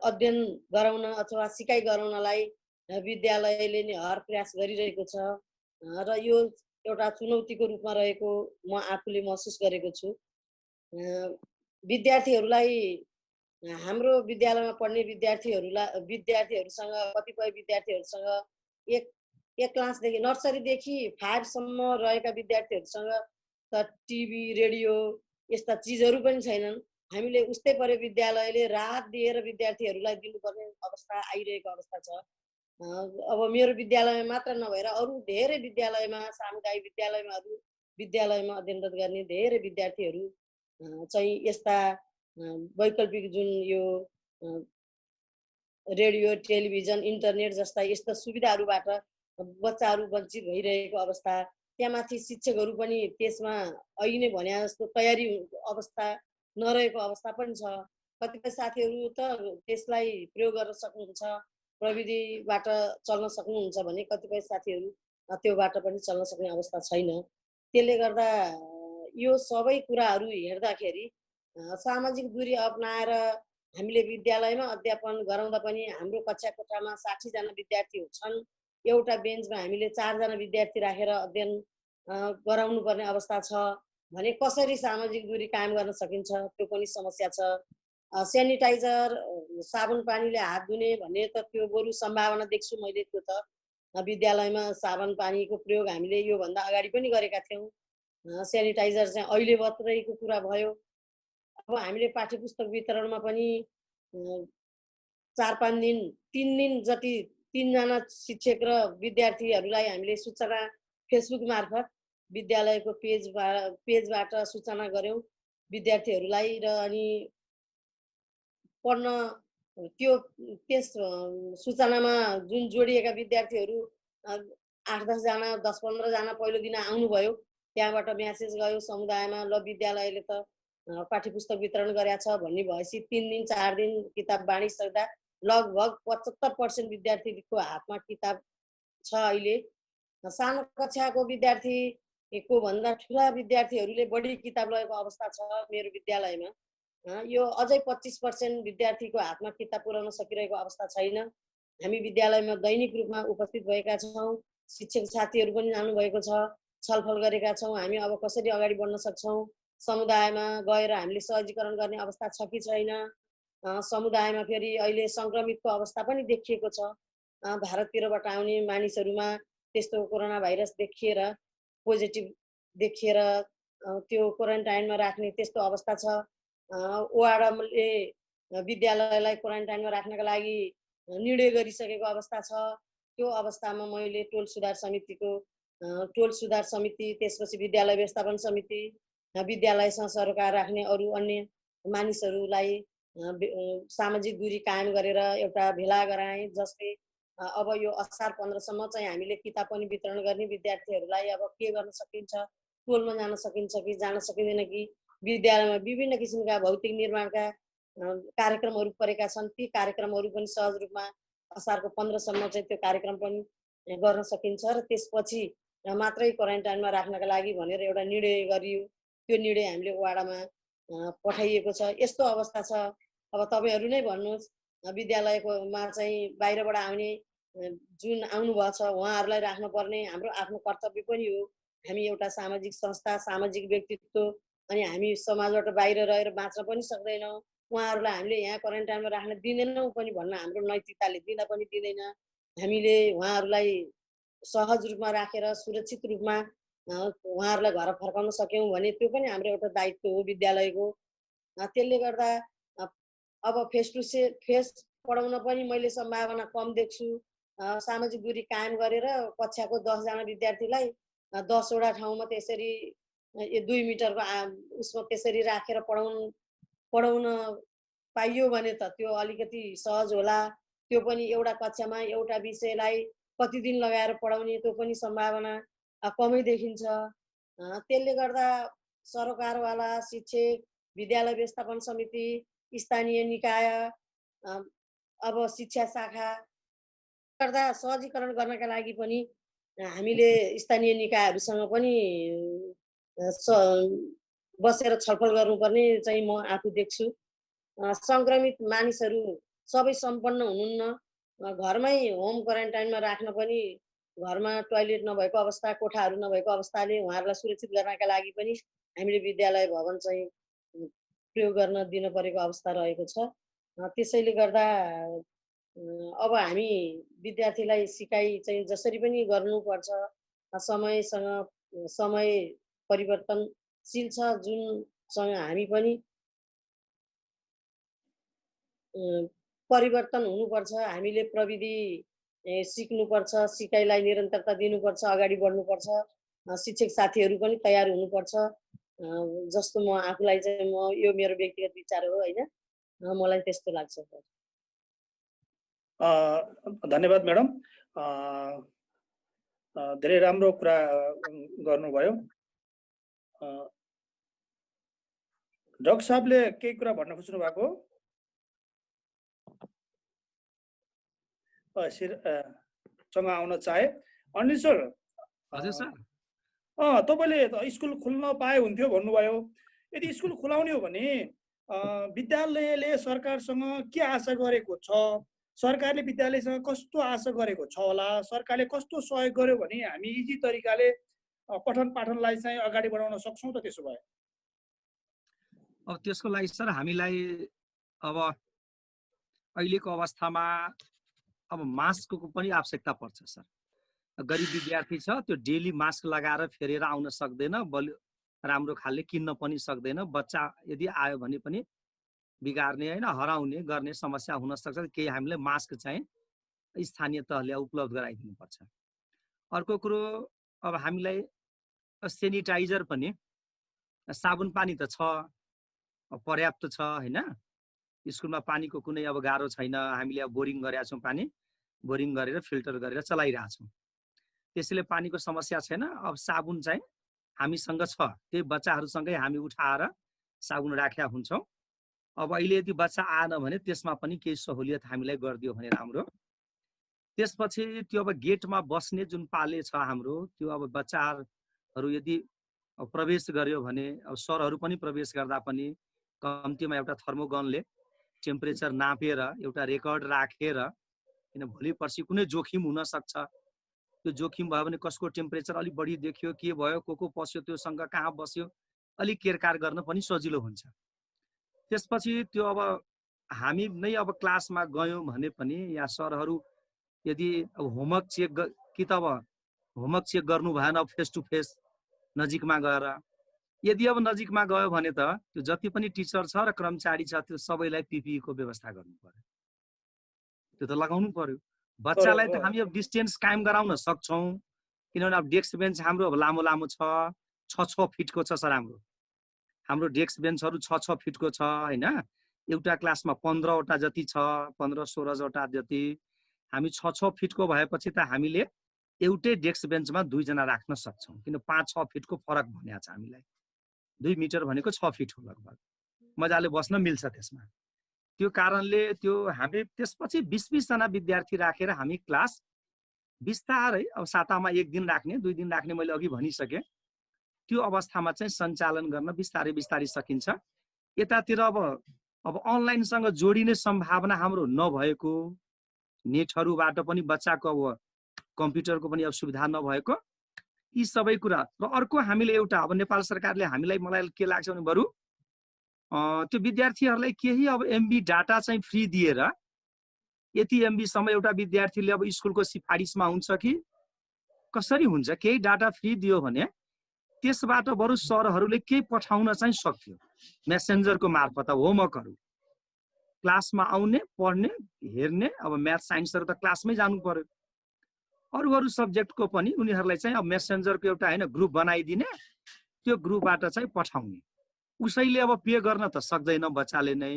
अध्ययन गराउन अथवा सिकाइ गराउनलाई विद्यालयले नै हर प्रयास गरिरहेको छ र यो एउटा चुनौतीको रूपमा रहेको म आफूले महसुस गरेको छु। विद्यार्थीहरूलाई हाम्रो विद्यालयमा पढ्ने विद्यार्थीहरूसँग कतिपय विद्यार्थीहरूसँग एक क्लासदेखि नर्सरीदेखि 5 सम्म रहेका विद्यार्थीहरूसँग त टिभी, रेडियो यस्ता चिजहरू पनि छैनन्। हामीले उस्तै परे विद्यालयले रात दिएर विद्यार्थीहरूलाई दिनुपर्ने अवस्था आइरहेको अवस्था छ। अब मेरो विद्यालयमा मात्र नभएर अरू धेरै विद्यालयमा, सामुदायिक विद्यालयमा अध्ययनरत गर्ने धेरै विद्यार्थीहरू चाहिँ यस्ता वैकल्पिक जुन यो रेडियो, टेलिभिजन, इन्टरनेट जस्ता यस्ता सुविधाहरूबाट बच्चाहरू वञ्चित भइरहेको अवस्था, त्यहाँमाथि शिक्षकहरू पनि त्यसमा अहिले नै भने जस्तो तयारी अवस्था नरहेको अवस्था पनि छ। कतिपय साथीहरू त त्यसलाई प्रयोग गर्न सक्नुहुन्छ, प्रविधिबाट चल्न सक्नुहुन्छ भने कतिपय साथीहरू त्योबाट पनि चल्न सक्ने अवस्था छैन। त्यसले गर्दा यो सबै कुराहरू हेर्दाखेरि सामाजिक दूरी अपनाएर हामीले विद्यालयमा अध्यापन गराउँदा पनि हाम्रो कक्षा कोठामा 60 जना विद्यार्थी छन्। एउटा बेन्चमा हामीले 4 जना विद्यार्थी राखेर अध्ययन गराउनु पर्ने अवस्था छ भने कसरी सामाजिक दूरी कायम गर्न सकिन्छ, त्यो पनि समस्या छ। सेनिटाइजर, साबुन पानीले हात धुने भन्ने त त्यो बरु सम्भावना देख्छु मैले। त्यो त विद्यालयमा साबुन पानीको प्रयोग हामीले योभन्दा अगाडि पनि गरेका थियौँ। सेनिटाइजर चाहिँ अहिले मात्रैको कुरा भयो। अब हामीले पाठ्यपुस्तक वितरणमा पनि 4-5 दिन, 3 दिन जति 3 जना शिक्षक र विद्यार्थीहरूलाई हामीले सूचना फेसबुक मार्फत विद्यालयको पेजबाट सूचना गऱ्यौँ विद्यार्थीहरूलाई र अनि पढ्न त्यस सूचनामा जुन जोडिएका विद्यार्थीहरू 8-10 जना, 10-15 जना पहिलो दिन आउनुभयो। त्यहाँबाट म्यासेज गयो समुदायमा, ल विद्यालयले त पाठ्यपुस्तक वितरण गरेका छ भन्ने भएपछि 3 दिन 4 दिन किताब बाँडिसक्दा लगभग 75% विद्यार्थीको हातमा किताब छ अहिले। सानो कक्षाको विद्यार्थीको भन्दा ठुला विद्यार्थीहरूले बढी किताब लगेको अवस्था छ मेरो विद्यालयमा। यो अझै 25% विद्यार्थीको हातमा किताब पुर्याउन सकिरहेको अवस्था छैन। हामी विद्यालयमा दैनिक रूपमा उपस्थित भएका छौँ, शिक्षक साथीहरू पनि जानुभएको छ, छलफल गरेका छौँ हामी अब कसरी अगाडि बढ्न सक्छौँ, समुदायमा गएर हामीले सहजीकरण गर्ने अवस्था छ कि छैन। समुदायमा फेरि अहिले सङ्क्रमितको अवस्था पनि देखिएको छ। भारततिरबाट आउने मानिसहरूमा त्यस्तो कोरोना भाइरस देखिएर पोजिटिभ देखिएर त्यो क्वारेन्टाइनमा राख्ने त्यस्तो अवस्था छ। वाडाले विद्यालयलाई क्वारेन्टाइनमा राख्नका लागि निर्णय गरिसकेको अवस्था छ। त्यो अवस्थामा मैले टोल सुधार समिति, त्यसपछि विद्यालय व्यवस्थापन समिति, विद्यालयसँग सरोकार राख्ने अरू अन्य मानिसहरूलाई सामाजिक दूरी कायम गरेर एउटा भेला गराएँ। जसले अब यो असार 15सम्म चाहिँ हामीले किताब पनि वितरण गर्ने विद्यार्थीहरूलाई अब के गर्न सकिन्छ, टोलमा जान सकिन्छ कि जान सकिँदैन कि, विद्यालयमा विभिन्न किसिमका भौतिक निर्माणका कार्यक्रमहरू परेका छन्। ती कार्यक्रमहरू पनि सहज रूपमा असारको 15सम्म चाहिँ त्यो कार्यक्रम पनि गर्न सकिन्छ र त्यसपछि मात्रै क्वारेन्टाइनमा राख्नका लागि भनेर एउटा निर्णय गरियो। त्यो निर्णय हामीले वाडामा पठाइएको छ। यस्तो अवस्था छ। अब तपाईँहरू नै भन्नुहोस्, विद्यालयकोमा चाहिँ बाहिरबाट आउने जुन आउनुभएको छ उहाँहरूलाई राख्नुपर्ने हाम्रो आफ्नो कर्तव्य पनि हो। हामी एउटा सामाजिक संस्था, सामाजिक व्यक्तित्व, अनि हामी समाजबाट बाहिर रहेर बाँच्न पनि सक्दैनौँ। उहाँहरूलाई हामीले यहाँ क्वारेन्टाइनमा राख्न दिँदैनौँ पनि भन्न हाम्रो नैतिकताले दिन पनि दिँदैन। हामीले उहाँहरूलाई सहज रूपमा राखेर सुरक्षित रूपमा उहाँहरूलाई घर फर्काउन सक्यौँ भने त्यो पनि हाम्रो एउटा दायित्व हो विद्यालयको। त्यसले गर्दा अब फेस टु फेस पढाउन पनि मैले सम्भावना कम देख्छु। सामाजिक दूरी कायम गरेर कक्षाको 10 जना विद्यार्थीलाई 10 वटा ठाउँमा त्यसरी 2 मिटरको उसमा त्यसरी राखेर पढाउन पाइयो भने त त्यो अलिकति सहज होला। त्यो पनि एउटा कक्षामा एउटा विषयलाई कति दिन लगाएर पढाउने त्यो पनि सम्भावना कमै देखिन्छ। त्यसले गर्दा सरकारवाला, शिक्षक, विद्यालय व्यवस्थापन समिति, स्थानीय निकाय, अब शिक्षा शाखा गर्दा सहजीकरण गर्नका लागि पनि हामीले स्थानीय निकायहरूसँग पनि बसेर छलफल गर्नुपर्ने चाहिँ म आफू देख्छु। सङ्क्रमित मानिसहरू सबै सम्पन्न हुनुहुन्न, घरमै होम क्वारेन्टाइनमा राख्न पनि घरमा टोयलेट नभएको अवस्था, कोठाहरू नभएको अवस्थाले उहाँहरूलाई सुरक्षित गर्नका लागि पनि हामीले विद्यालय भवन चाहिँ प्रयोग गर्न दिन परेको अवस्था रहेको छ। त्यसैले गर्दा अब हामी विद्यार्थीलाई सिकाइ चाहिँ जसरी पनि गर्नुपर्छ, समयसँग समय परिवर्तनशील छ, जुनसँग हामी पनि परिवर्तन हुनुपर्छ। हामीले प्रविधि सिक्नुपर्छ, सिकाइलाई निरन्तरता दिनुपर्छ, अगाडि बढ्नुपर्छ। शिक्षक साथीहरू पनि तयार हुनुपर्छ जस्तो म आफूलाई चाहिँ यो मेरो व्यक्तिगत विचार हो हैन, मलाई त्यस्तो लाग्छ। धन्यवाद म्याडम, धेरै राम्रो कुरा गर्नुभयो। डाक्टर साहबले केही कुरा भन्न खोज्नु भएको सँग आउन चाहे। अनिल सर, हजुर सर, तपाईँले स्कुल खुल्न पाए हुन्थ्यो भन्नुभयो। यदि स्कुल खुलाउने हो भने विद्यालयले सरकारसँग के आशा गरेको छ, सरकारले विद्यालयसँग कस्तो आशा गरेको छ होला, सरकारले कस्तो सहयोग गर्यो भने हामी इजी तरिकाले पठन पाठनलाई चाहिँ अगाडि बढाउन सक्छौँ त? त्यसो भए अब त्यसको लागि सर हामीलाई अब अहिलेको अवस्थामा अब मास्कको पनि आवश्यकता पर्छ सर। गरिब विद्यार्थी छ, त्यो डेली मास्क लगाएर फेरेर आउन सक्दैन, राम्रो खालले किन्न पनि सक्दैन। बच्चा यदि आयो भने पनि बिगार्ने होइन हराउने गर्ने समस्या हुन सक्छ। केही हामीले मास्क चाहिँ स्थानीय तहले उपलब्ध गराइदिनुपर्छ। अर्को कुरो, अब हामीलाई सेनिटाइजर पनि, साबुन पानी त छ, पर्याप्त छ होइन। स्कुलमा पानीको कुनै अब गाह्रो छैन, हामीले अब बोरिङ गरेका छौँ, पानी बोरिङ गरेर फिल्टर गरेर चलाइरहेछौँ, त्यसैले पानीको समस्या छैन। अब साबुन चाहिँ हामीसँग छ, त्यही बच्चाहरूसँगै हामी उठाएर साबुन राखेका हुन्छौँ। अब अहिले यदि बच्चा आएन भने त्यसमा पनि केही सहुलियत हामीलाई गरिदियो भने राम्रो। त्यसपछि त्यो अब गेटमा बस्ने जुन पाले छ हाम्रो, त्यो अब बच्चाहरू यदि प्रवेश गर्यो भने अब सरहरू पनि प्रवेश गर्दा पनि कम्तीमा एउटा थर्मोगनले टेम्परेचर नापेर एउटा रेकर्ड राखेर, किन भोलि पर्सि कुनै जोखिम हुन सक्छ। त्यो जोखिम भयो भने कसको टेम्परेचर अलिक बढी देखियो, के भयो, को पस्यो, त्योसँग कहाँ बस्यो, अलिक केरकार गर्न पनि सजिलो हुन्छ। त्यसपछि त्यो अब हामी नै अब क्लासमा गयौँ भने पनि या सरहरू यदि अब होमवर्क चेक कि त अब होमवर्क चेक गर्नु भएन फेस टु फेस नजिकमा गएर, यदि अब नजिकमा गयो भने त त्यो जति पनि टिचर छ र कर्मचारी छ त्यो सबैलाई पिपिई को व्यवस्था गर्नु पर्यो, त्यो त लगाउनु पर्यो। बच्चालाई त हामी अब डिस्टेन्स कायम गराउन सक्छौँ, किनभने अब डेस्क बेन्च हाम्रो अब लामो लामो छ, 6 फिटको छ सर। हाम्रो डेस्क बेन्चहरू 6 फिटको छ होइन। एउटा क्लासमा 15वटा जति छ, 15-16वटा जति। हामी 6 फिटको भएपछि त हामीले एउटै डेस्क बेन्चमा 2 जना राख्न सक्छौँ, किन 5-6 फिटको फरक भनेको छ हामीलाई। 2 मिटर भनेको 6 फिट हो लगभग, मजाले बस्न मिल्छ त्यसमा। त्यो कारणले त्यो हामी त्यसपछि 20-20 जना विद्यार्थी राखेर हामी क्लास बिस्तारै अब सातामा 1 दिन राख्ने, 2 दिन राख्ने, मैले अघि भनिसकेँ। त्यो अवस्थामा चाहिँ सञ्चालन गर्न बिस्तारै बिस्तारै सकिन्छ। यतातिर अब अनलाइनसँग जोडिने सम्भावना हाम्रो नभएको, नेटहरूबाट पनि बच्चाको अब कम्प्युटरको पनि अब सुविधा नभएको, यी सबै कुरा। र अर्को हामीले एउटा अब नेपाल सरकारले मलाई के लाग्छ भने बरु त्यो विद्यार्थीहरूलाई केही अब एमबी डाटा चाहिँ फ्री दिएर, यति एमबीसम्म एउटा विद्यार्थीले अब स्कुलको सिफारिसमा हुन्छ कि कसरी हुन्छ, केही डाटा फ्री दियो भने त्यसबाट बरु सरहरूले केही पठाउन चाहिँ सक्थ्यो मेसेन्जरको मार्फत। होमवर्कहरू क्लासमा आउने, पढ्ने, हेर्ने। अब म्याथ साइन्सहरू त क्लासमै जानु पर्यो, अरू सब्जेक्टको पनि उनीहरूलाई चाहिँ अब मेसेन्जरको एउटा होइन ग्रुप बनाइदिने, त्यो ग्रुपबाट चाहिँ पठाउने। उसैले अब पे गर्न त सक्दैन बच्चाले नै।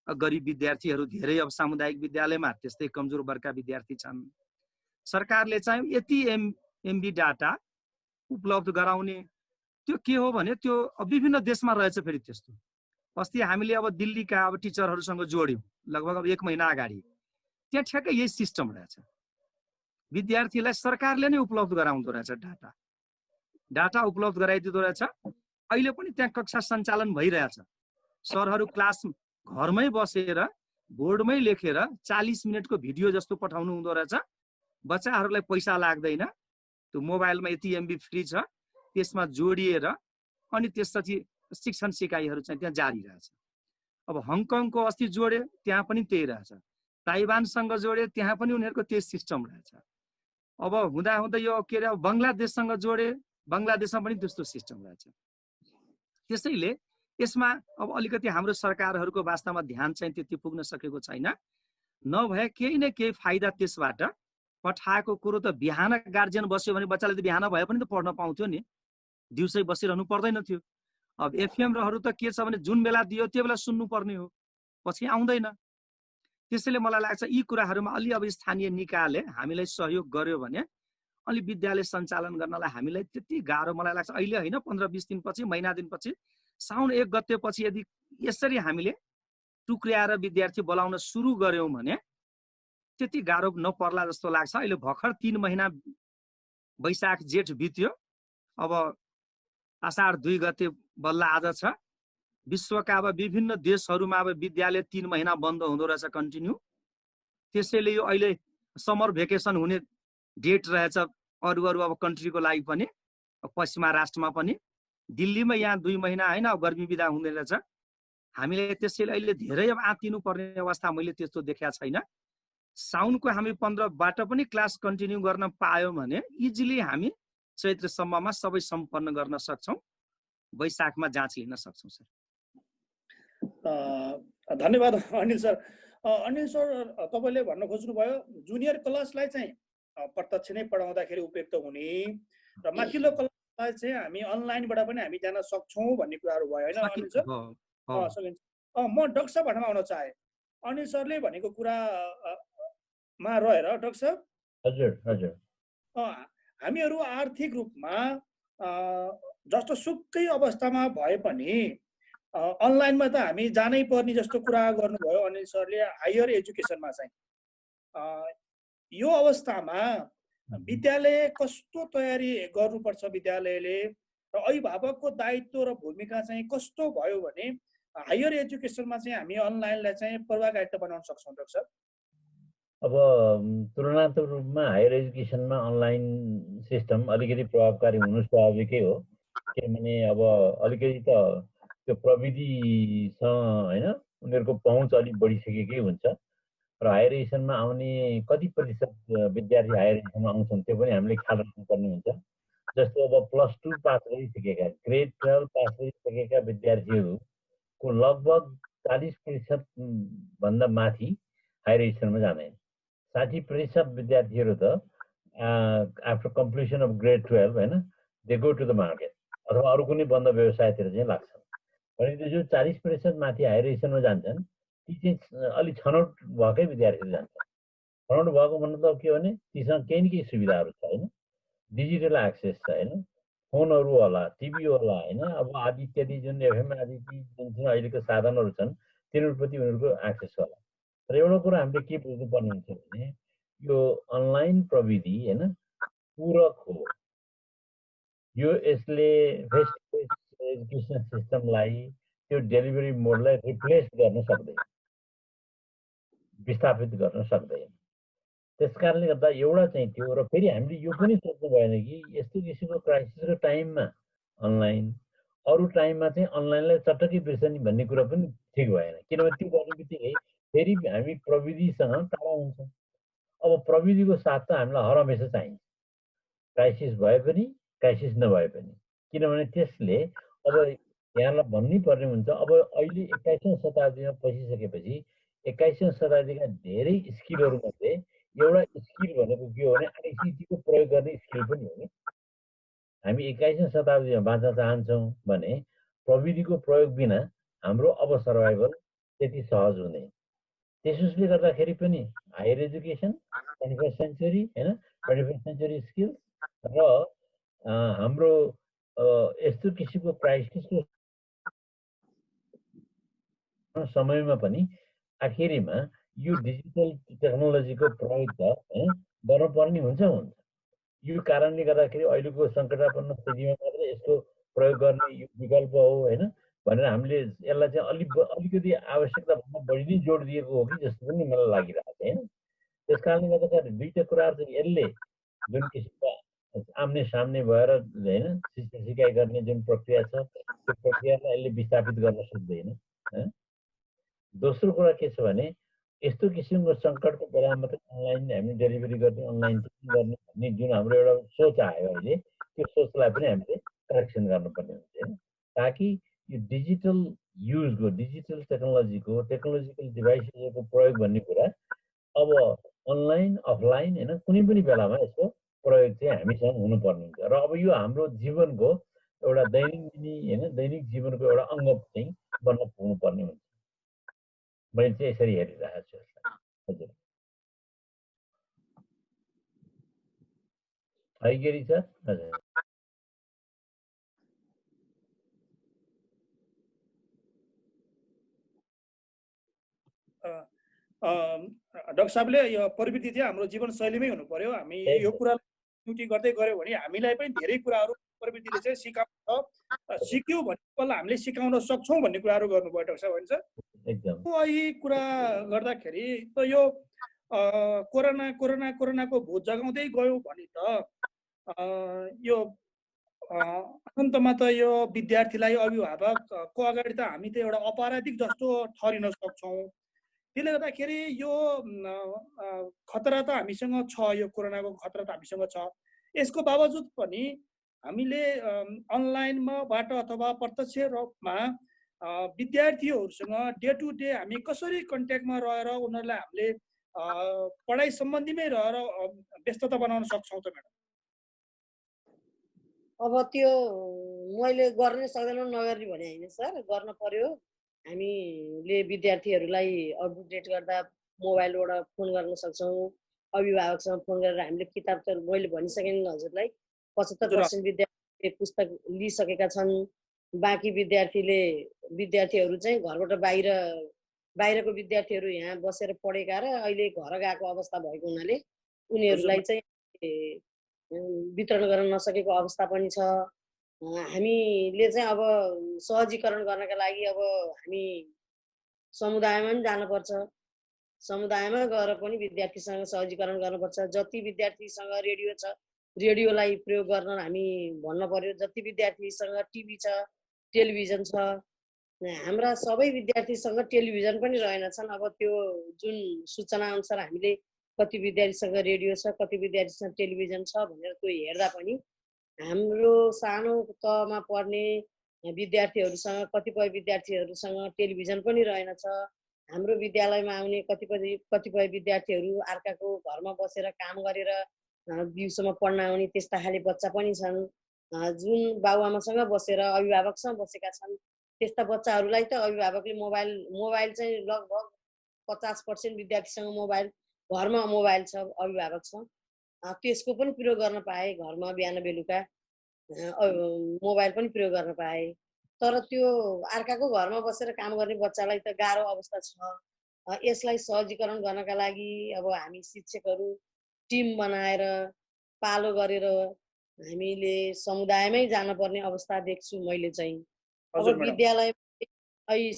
गरिब विद्यार्थीहरू धेरै अब सामुदायिक विद्यालयमा त्यस्तै कमजोर वर्गका विद्यार्थी छन्। सरकारले चाहिँ यति एमबी डाटा उपलब्ध गराउने। त्यो के हो भने त्यो विभिन्न देशमा रहेछ फेरि त्यस्तो। अस्ति हामीले अब दिल्लीका अब टिचरहरूसँग जोड्यौँ लगभग अब 1 महिना अगाडि, त्यहाँ ठ्याक्कै यही सिस्टम रहेछ। विद्यार्थीलाई सरकारले नै उपलब्ध गराउँदो रहेछ डाटा उपलब्ध गराइदिँदो रहेछ। अहिले पनि त्यहाँ कक्षा सञ्चालन भइरहेछ। सरहरू क्लास घरमै बसेर बोर्डमै लेखेर 40 मिनटको भिडियो जस्तो पठाउनु हुँदो रहेछ। बच्चाहरूलाई पैसा लाग्दैन, त्यो मोबाइलमा यति एमबी फ्री छ, त्यसमा जोडिएर अनि त्यसपछि शिक्षण सिकाइहरू चाहिँ त्यहाँ जारी रहेछ। अब हङकङको अस्ति जोडे, त्यहाँ पनि त्यही रहेछ। ताइवानसँग जोडे, त्यहाँ पनि उनीहरूको त्यही सिस्टम रहेछ। अब हुँदा यो के अरे बङ्गलादेशसँग जोडे, बङ्गलादेशमा पनि त्यस्तो सिस्टम रहेछ। त्यसैले यसमा अब अलिकति हाम्रो सरकारहरूको वास्तवमा ध्यान चाहिँ त्यति पुग्न सकेको छैन। नभए केही न केही फाइदा त्यसबाट पठाएको कुरो त बिहान गार्जियन बस्यो भने बच्चाले त बिहान भए पनि त पढ्न पाउँथ्यो नि, दिउँसै बसिरहनु पर्दैन थियो। अब एफएमहरू त के छ भने जुन बेला दियो त्यो बेला सुन्नु पर्ने हो, पछि आउँदैन। त्यसैले मलाई लाग्छ यी कुराहरूमा अलि अब स्थानीय निकायले हामीलाई सहयोग गर्यो भने अलि विद्यालय सञ्चालन गर्नलाई हामीलाई त्यति गाह्रो मलाई लाग्छ अहिले होइन। 15-20 दिनपछि, महिना दिनपछि, साउन 1 गतेपछि यदि यसरी हामीले टुक्र्याएर विद्यार्थी बोलाउन सुरु गर्यौं भने त्यति गाह्रो नपर्ला जस्तो लाग्छ। अहिले भर्खर 3 महिना वैशाख जेठ बित्यो, अब आषाढ 2 गते बल्ल आज छ। विश्वका अब विभिन्न देशहरूमा अब विद्यालय 3 महिना बन्द हुँदो रहेछ कन्टिन्यू। त्यसैले यो अहिले समर भेकेसन हुने डेट रहेछ अरू अब कन्ट्रीको लागि पनि, पश्चिमा राष्ट्रमा पनि। दिल्लीमा यहाँ 2 महिना होइन अब गर्मी बिदा हुँदै रहेछ। हामीले त्यसैले अहिले धेरै अब आत्तिनु पर्ने अवस्था मैले त्यस्तो देखेको छैन। साउनको हामी 15बाट पनि क्लास कन्टिन्यू गर्न पायौँ भने इजिली हामी चैत्रसम्ममा सबै सम्पन्न गर्न सक्छौँ, वैशाखमा जाँच लिन सक्छौँ। सर धन्यवाद अनिल सर। अनिल सर, तपाईँले भन्न खोज्नुभयो जुनियर क्लासलाई चाहिँ प्रत्यक्ष नै पढाउँदाखेरि उपयुक्त हुने र माथिल्लो क्लासलाई चाहिँ हामी अनलाइनबाट पनि हामी जान सक्छौँ भन्ने कुराहरू भयो होइन अनिल सर? सकिन्छ। म डाक्टर साहब भन्न आउन चाहे। अनिल सरले भनेको कुरामा रहेर डाक्टर साहब, हजुर हजुर, हामीहरू आर्थिक रूपमा जस्तो सुकै अवस्थामा भए पनि अनलाइनमा त हामी जानै पर्ने जस्तो कुरा गर्नुभयो अनिल सरले हायर एजुकेसनमा चाहिँ। यो अवस्थामा विद्यालय कस्तो तयारी गर्नुपर्छ विद्यालयले, र अभिभावकको दायित्व र भूमिका चाहिँ कस्तो भयो भने हायर एजुकेसनमा चाहिँ हामी अनलाइनलाई चाहिँ प्रभावकारिता बनाउन सक्छौँ डाक्टर साहब? अब तुलनात्मक रूपमा हायर एजुकेसनमा अनलाइन सिस्टम अलिकति प्रभावकारी हुनु स्वाभाविकै हो। किनभने अब अलिकति त त्यो प्रविधिसँग होइन उनीहरूको पहुँच अलिक बढिसकेकै हुन्छ र हायर एजुकेसनमा आउने कति प्रतिशत विद्यार्थी हायर एजुकेसनमा आउँछन् त्यो पनि हामीले ख्याल राख्नुपर्ने हुन्छ। जस्तो अब +2 पास गरिसकेका, ग्रेड 12 पास गरिसकेका विद्यार्थीहरूको लगभग 40% भन्दा माथि हायर एजुकेसनमा जाँदैन। 60% विद्यार्थीहरू त आफ्टर कम्प्लिसन अफ ग्रेड 12 होइन they go to the market अथवा अरू कुनै बन्द व्यवसायतिर चाहिँ लाग्छन्। भनेपछि जो 40% माथि हायर एजुकेसनमा जान्छन् ती चाहिँ अलिक छनौट भएकै विद्यार्थीहरू जान्छन्। छनौट भएको मतलब के भने तीसँग केही न केही सुविधाहरू छ होइन, डिजिटल एक्सेस छ होइन, फोनहरू होला, टिभी होला होइन, अब आदि इत्यादि जुन एफएम आदि जुन अहिलेको साधनहरू छन् तिनीहरूप्रति उनीहरूको एक्सेस होला। र एउटा कुरा हामीले के बुझ्नुपर्ने हुन्छ भने यो अनलाइन प्रविधि होइन पूरक हो। यो यसले फेस टु फेस एजुकेसन सिस्टमलाई त्यो डेलिभरी मोडलाई रिप्लेस गर्न सक्दैन, विस्थापित गर्न सक्दैन। त्यस कारणले गर्दा एउटा चाहिँ त्यो, र फेरि हामीले यो पनि सोच्नु भएन कि यस्तो किसिमको क्राइसिसको टाइममा अनलाइन, अरू टाइममा चाहिँ अनलाइनलाई चटक्कै बिर्सने भन्ने कुरा पनि ठिक भएन। किनभने त्यो गर्ने बित्तिकै फेरि हामी प्रविधिसँग टाढा हुन्छौँ। अब प्रविधिको साथ त हामीलाई हर हमेसा चाहिन्छ, क्राइसिस भए पनि क्राइसिस नभए पनि। किनभने त्यसले अब यहाँलाई भन्नै पर्ने हुन्छ अब अहिले 21औं शताब्दीमा पसिसकेपछि 21औं शताब्दीका धेरै स्किलहरूमध्ये एउटा स्किल भनेको के हो भने आइसिटीको प्रयोग गर्ने स्किल पनि हो। नि हामी 21औं शताब्दीमा बाँच्न चाहन्छौँ भने प्रविधिको प्रयोग बिना हाम्रो अब सर्भाइभल त्यति सहज हुँदैन। त्यसोस्ले गर्दाखेरि पनि हायर एजुकेसन 21st सेन्चुरी होइन, 21st सेन्चुरी स्किल्स र हाम्रो यस्तो किसिमको क्राइसिसको समयमा पनि आखिरीमा यो डिजिटल टेक्नोलोजीको प्रयोग त गर्नुपर्ने हुन्छ। यो कारणले गर्दाखेरि अहिलेको सङ्कटापन्न स्थितिमा मात्र यसको प्रयोग गर्ने यो विकल्प हो होइन भनेर हामीले यसलाई चाहिँ अलिकति आवश्यकताभन्दा बढी नै जोड दिएको हो कि जस्तो पनि मलाई लागिरहेको छ होइन। त्यस कारणले गर्दाखेरि दुईवटा कुराहरू चाहिँ यसले जुन किसिमका आम्ने सामने भएर होइन शिक्षा सिकाइ गर्ने जुन प्रक्रिया छ त्यो प्रक्रियालाई यसले विस्थापित गर्न सक्दैन। दोस्रो कुरा के छ भने यस्तो किसिमको सङ्कटको बेलामा मात्रै अनलाइन हामी डेलिभरी गर्ने अनलाइन टिचिङ गर्ने भन्ने जुन हाम्रो एउटा सोच आयो अहिले त्यो सोचलाई पनि हामीले करेक्सन गर्नुपर्ने हुन्छ होइन। ताकि यो डिजिटल युजको डिजिटल टेक्नोलोजिकल डिभाइसेसहरूको प्रयोग भन्ने कुरा अब अनलाइन अफलाइन होइन कुनै पनि बेलामा यसको प्रयोग चाहिँ हामीसँग हुनुपर्ने हुन्छ। र अब यो हाम्रो जीवनको एउटा दैनिक जीवनको एउटा अङ्ग चाहिँ बन्न पुग्नुपर्ने हुन्छ। मैले चाहिँ यसरी हेरिरहेको छु यसलाई। हजुर है गिरी सर। हजुर डाक्टर साहबले यो प्रवृत्ति चाहिँ हाम्रो जीवनशैलीमै हुनु पर्यो। हामी यो कुरा ड्युटी गर्दै गऱ्यौँ भने हामीलाई पनि धेरै कुराहरू प्रवृत्तिले चाहिँ सिक्यौँ भने हामीले सिकाउन सक्छौँ भन्ने कुराहरू गर्नुभयो डाक्टर साहब होइन सर। यही कुरा गर्दाखेरि त यो कोरोनाको भूत जगाउँदै गयौँ भने त यो अन्तमा त यो विद्यार्थीलाई अभिभावकको अगाडि त हामी त एउटा अपराधिक जस्तो ठहरिन सक्छौँ। त्यसले गर्दाखेरि यो खतरा त हामीसँग छ, यो कोरोनाको खतरा त हामीसँग छ। यसको बावजुद पनि हामीले अनलाइनबाट अथवा प्रत्यक्ष रूपमा विद्यार्थीहरूसँग डे टु डे हामी कसरी कन्ट्याक्टमा रहेर उनीहरूलाई हामीले पढाइ सम्बन्धीमै रहेर व्यस्तता बनाउन सक्छौँ त म्याडम? अब त्यो मैले गर्न सक्दैन नगर्ने भने होइन सर, गर्न पर्यो। हामीले विद्यार्थीहरूलाई अपडेट गर्दा मोबाइलबाट फोन गर्न सक्छौँ, अभिभावकसँग फोन गरेर हामीले किताब त मैले भनिसकेँ नि हजुरलाई 75% विद्यार्थीले पुस्तक लिइसकेका छन्। बाँकी विद्यार्थीहरू चाहिँ घरबाट बाहिरको विद्यार्थीहरू यहाँ बसेर पढेका र अहिले घर गएको अवस्था भएको हुनाले उनीहरूलाई चाहिँ वितरण गर्न नसकेको अवस्था पनि छ। हामीले चाहिँ अब सहजीकरण गर्नका लागि अब हामी समुदायमा पनि जानुपर्छ। समुदायमा गएर पनि विद्यार्थीसँग सहजीकरण गर्नुपर्छ। जति विद्यार्थीसँग रेडियो छ रेडियोलाई प्रयोग गर्न हामी भन्न पर्यो। जति विद्यार्थीसँग टिभी छ टेलिभिजन छ, हाम्रा सबै विद्यार्थीसँग टेलिभिजन पनि रहेनछन्। अब त्यो जुन सूचना अनुसार हामीले कति विद्यार्थीसँग रेडियो छ कति विद्यार्थीसँग टेलिभिजन छ भनेर त्यो हेर्दा पनि हाम्रो सानो तहमा पढ्ने विद्यार्थीहरूसँग कतिपय विद्यार्थीहरूसँग टेलिभिजन पनि रहेनछ। हाम्रो विद्यालयमा आउने कतिपय विद्यार्थीहरू अर्काको घरमा बसेर काम गरेर दिउँसोमा पढ्न आउने त्यस्ता खाले बच्चा पनि छन्। जुन बाबुआमासँग बसेर अभिभावकसँग बसेका छन् त्यस्ता बच्चाहरूलाई त अभिभावकले मोबाइल चाहिँ लगभग 50% विद्यार्थीसँग घरमा मोबाइल छ अभिभावकसँग, त्यसको पनि प्रयोग गर्न पाए। घरमा बिहान बेलुका मोबाइल पनि प्रयोग गर्न पाए। तर त्यो अर्काको घरमा बसेर काम गर्ने बच्चालाई त गाह्रो अवस्था छ। यसलाई सहजीकरण गर्नका लागि अब हामी शिक्षकहरू टिम बनाएर पालो गरेर हामीले समुदायमै जानुपर्ने अवस्था देख्छु मैले चाहिँ। अब विद्यालय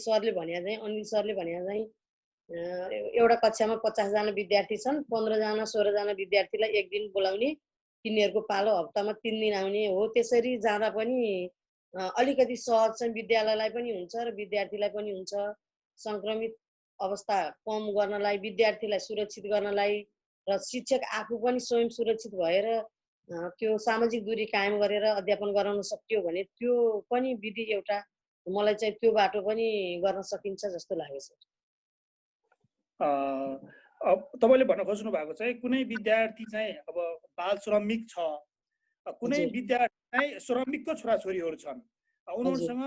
सरले भने चाहिँ अनिल सरले भने चाहिँ एउटा कक्षामा 50 जना विद्यार्थी छन्, 15 जना 16 जना विद्यार्थीलाई एक दिन बोलाउने, तिनीहरूको पालो हप्तामा 3 दिन आउने हो। त्यसरी जाँदा पनि अलिकति सहज चाहिँ विद्यालयलाई पनि हुन्छ र विद्यार्थीलाई पनि हुन्छ। सङ्क्रमित अवस्था कम गर्नलाई, विद्यार्थीलाई सुरक्षित गर्नलाई र शिक्षक आफू पनि स्वयं सुरक्षित भएर त्यो सामाजिक दूरी कायम गरेर अध्यापन गराउन सक्यो भने त्यो पनि विधि एउटा मलाई चाहिँ त्यो बाटो पनि गर्न सकिन्छ जस्तो लाग्यो सर। तपाईँले भन्न खोज्नु भएको चाहिँ कुनै विद्यार्थी चाहिँ अब बाल श्रमिक छ, कुनै विद्यार्थी चाहिँ श्रमिकको छोराछोरीहरू छन्, उनीहरूसँग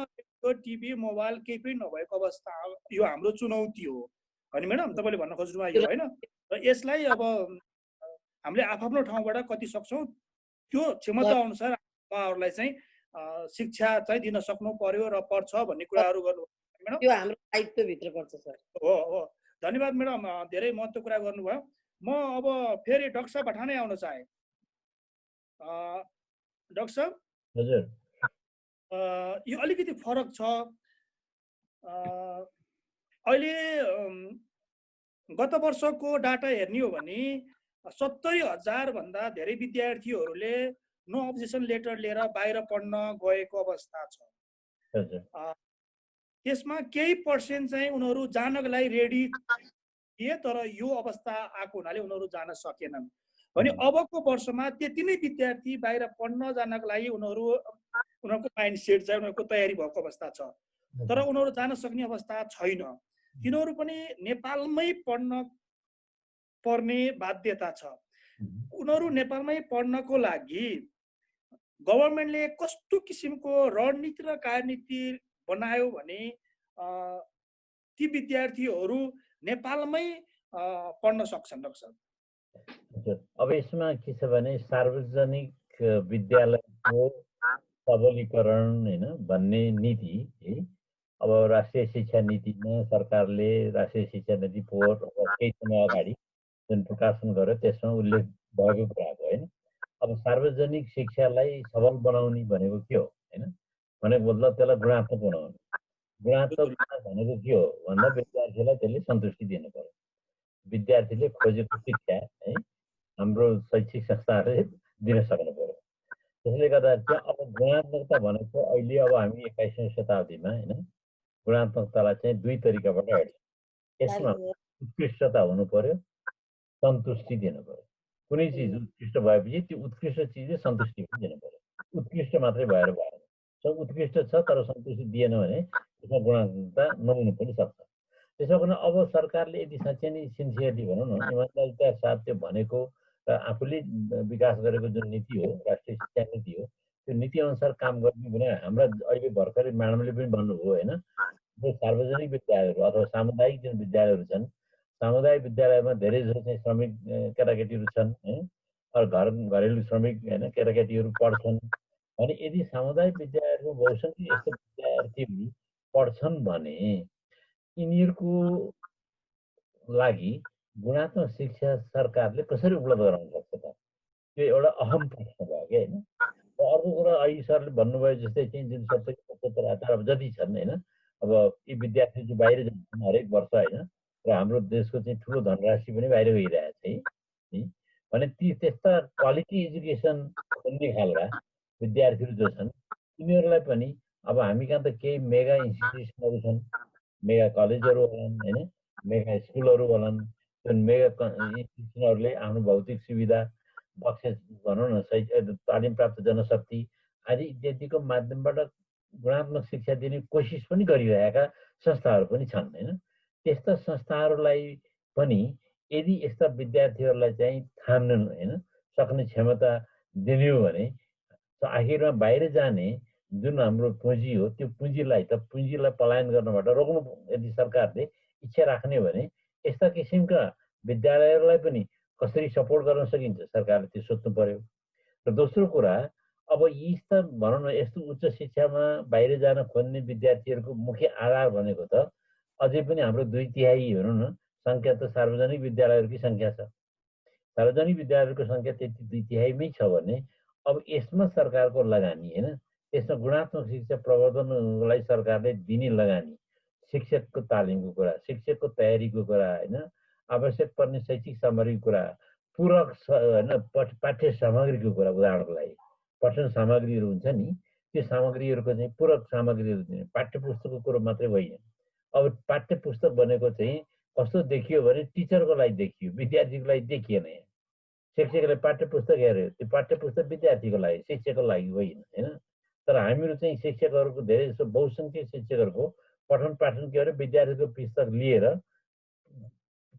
टिभी मोबाइल केही पनि नभएको अवस्था, यो हाम्रो चुनौती हो होइन म्याडम? तपाईँले भन्न खोज्नु भएको होइन? र यसलाई अब हामीले आफ्नो ठाउँबाट कति सक्छौँ त्यो क्षमता अनुसार उहाँहरूलाई चाहिँ शिक्षा चाहिँ दिन सक्नु पर्यो र पर्छ भन्ने कुराहरू गर्नु त्यो हाम्रो दायित्वभित्र पर्छ सर। हो। धन्यवाद म्याडम, धेरै महत्त्वको कुरा गर्नुभयो। म अब फेरि डाक्टर साहब भठानै आउन चाहे। डाक्टर साहब हजुर यो अलिकति फरक छ। अहिले गत वर्षको डाटा हेर्ने हो भने 70,000 भन्दा धेरै विद्यार्थीहरूले नो अब्जेक्सन लेटर लिएर बाहिर पढ्न गएको अवस्था छ। त्यसमा केही पर्सेन्ट चाहिँ उनीहरू जानको लागि रेडी थिए, तर यो अवस्था आएको हुनाले उनीहरू जान सकेनन् भने अबको वर्षमा त्यति नै विद्यार्थी बाहिर पढ्न जानको लागि उनीहरूको माइन्ड सेट चाहिँ उनीहरूको तयारी भएको अवस्था छ, तर उनीहरू जान सक्ने अवस्था छैन। तिनीहरू पनि नेपालमै पढ्न पर्ने बाध्यता छ। उनीहरू नेपालमै पढ्नको लागि गभर्मेन्टले कस्तो किसिमको रणनीति र कार्यनीति बनायो भने ती विद्यार्थीहरू नेपालमै पढ्न सक्छन्। डाक्टर साहब अब यसमा के छ भने सार्वजनिक विद्यालयको सबलीकरण हैन भन्ने नीति है, अब राष्ट्रिय शिक्षा नीतिमा सरकारले राष्ट्रिय शिक्षा नीति पोहोर केही समय अगाडि जुन प्रकाशन गर्यो त्यसमा उल्लेख भएको कुरा हो हैन। अब सार्वजनिक शिक्षालाई सबल बनाउने भनेको के हो हैन, भनेको मतलब त्यसलाई गुणात्मक बनाउने। गुणात्मक भनेको के हो भन्दा विद्यार्थीलाई त्यसले सन्तुष्टि दिनु पर्यो। विद्यार्थीले खोजेको शिक्षा है हाम्रो शैक्षिक संस्थाहरूले दिन सक्नु पर्यो। त्यसले गर्दा चाहिँ अब गुणात्मकता भनेको अहिले अब हामी 21औं शताब्दीमा हैन गुणात्मकतालाई चाहिँ दुई तरिकाबाट हेर्छौँ। यसमा उत्कृष्टता हुनु पर्यो, सन्तुष्टि दिनु पर्यो। कुनै चिज उत्कृष्ट भएपछि त्यो उत्कृष्ट चिजले सन्तुष्टि पनि दिनु पर्यो। उत्कृष्ट मात्रै भएर भएन। उत्कृष्ट छ तर सन्तुष्टि दिएन भने त्यसमा गुणात्मकता नहुनु पनि सक्छ। त्यसो भने अब सरकारले यदि साँच्चै नै सिन्सियरली भनौँ न इमान्दारिताका साथ त्यो भनेको र आफूले विकास गरेको जुन नीति हो राष्ट्रिय शिक्षा नीति हो त्यो नीति अनुसार काम गर्ने भने हाम्रा अहिले भर्खरै म्याडमले पनि भन्नुभयो हैन, सार्वजनिक विद्यालयहरू अथवा सामुदायिक जुन विद्यालयहरू छन्, सामुदायिक विद्यालयमा धेरै जसो चाहिँ श्रमिक केटाकेटीहरू छन् हैन, घरेलु श्रमिक हैन केटाकेटीहरू पढ्छन् भने यदि सामुदायिक विद्यालयहरूमा बहुसङ्ख्यक यस्तो विद्यार्थीहरू पढ्छन् भने यिनीहरूको लागि गुणात्मक शिक्षा सरकारले कसरी उपलब्ध गराउन सक्छ त? त्यो एउटा अहम प्रश्न भयो क्या हैन। र अर्को कुरा अहिले सरले भन्नुभयो जस्तै चाहिँ जुन 70-75,000 अब जति छन् हैन, अब यी विद्यार्थी चाहिँ बाहिर जान्छन् हरेक वर्ष हैन, र हाम्रो देशको चाहिँ ठुलो धनराशि पनि बाहिर गइरहेछ है भने ती त्यस्ता क्वालिटी एजुकेसन खोज्ने खालका विद्यार्थीहरू जो छन् तिनीहरूलाई पनि अब हामी कहाँ त केही मेगा इन्स्टिट्युसनहरू छन्, मेगा कलेजहरू होलान् हैन, मेगा स्कुलहरू होलान्। जुन मेगा इन्स्टिट्युसनहरूले आफ्नो भौतिक सुविधा दक्ष भनौँ न तालिम प्राप्त जनशक्ति आदि इत्यादिको माध्यमबाट गुणात्मक शिक्षा दिने कोसिस पनि गरिरहेका संस्थाहरू पनि छन् हैन। त्यस्ता संस्थाहरूलाई पनि यदि यस्ता विद्यार्थीहरूलाई चाहिँ थाम्न हैन सक्ने क्षमता दिने हो भने आखिरमा बाहिर जाने जुन हाम्रो पुँजी हो त्यो पुँजीलाई पलायन गर्नबाट रोक्नु यदि सरकारले इच्छा राख्ने हो भने यस्ता किसिमका विद्यालयहरूलाई पनि कसरी सपोर्ट गर्न सकिन्छ सरकारले त्यो सोच्नु पर्यो। र दोस्रो कुरा अब यस्ता भनौँ न यस्तो उच्च शिक्षामा बाहिर जान खोज्ने विद्यार्थीहरूको मुख्य आधार भनेको त अझै पनि हाम्रो 2/3 भनौँ न सङ्ख्या त सार्वजनिक विद्यालयहरूकै सङ्ख्या छ। सार्वजनिक विद्यालयहरूको सङ्ख्या त्यति 2/3 छ भने अब यसमा सरकारको लगानी हैन, यसमा गुणात्मक शिक्षा प्रवर्धनको लागि सरकारले दिने लगानी, शिक्षकको तालिमको कुरा, शिक्षकको तयारीको कुरा हैन, आवश्यक पर्ने शैक्षिक सामग्रीको कुरा, पूरक हैन पाठ्य सामग्रीको कुरा, उदाहरणको लागि पठन सामग्रीहरू हुन्छ नि त्यो सामग्रीहरूको चाहिँ पूरक सामग्रीहरू दिने, पाठ्य पुस्तकको कुरो मात्रै होइन। अब पाठ्य पुस्तक भनेको चाहिँ कस्तो देखियो भने टिचरको लागि देखियो, विद्यार्थीको लागि देखिएन। यहाँ शिक्षकले पाठ्य पुस्तक हेऱ्यो, त्यो पाठ्य पुस्तक विद्यार्थीको लागि शिक्षकको लागि होइन हैन। तर हामीहरू चाहिँ शिक्षकहरूको धेरै जसो बहुसङ्ख्यक शिक्षकहरूको पठन पाठन के अरे विद्यार्थीको पुस्तक लिएर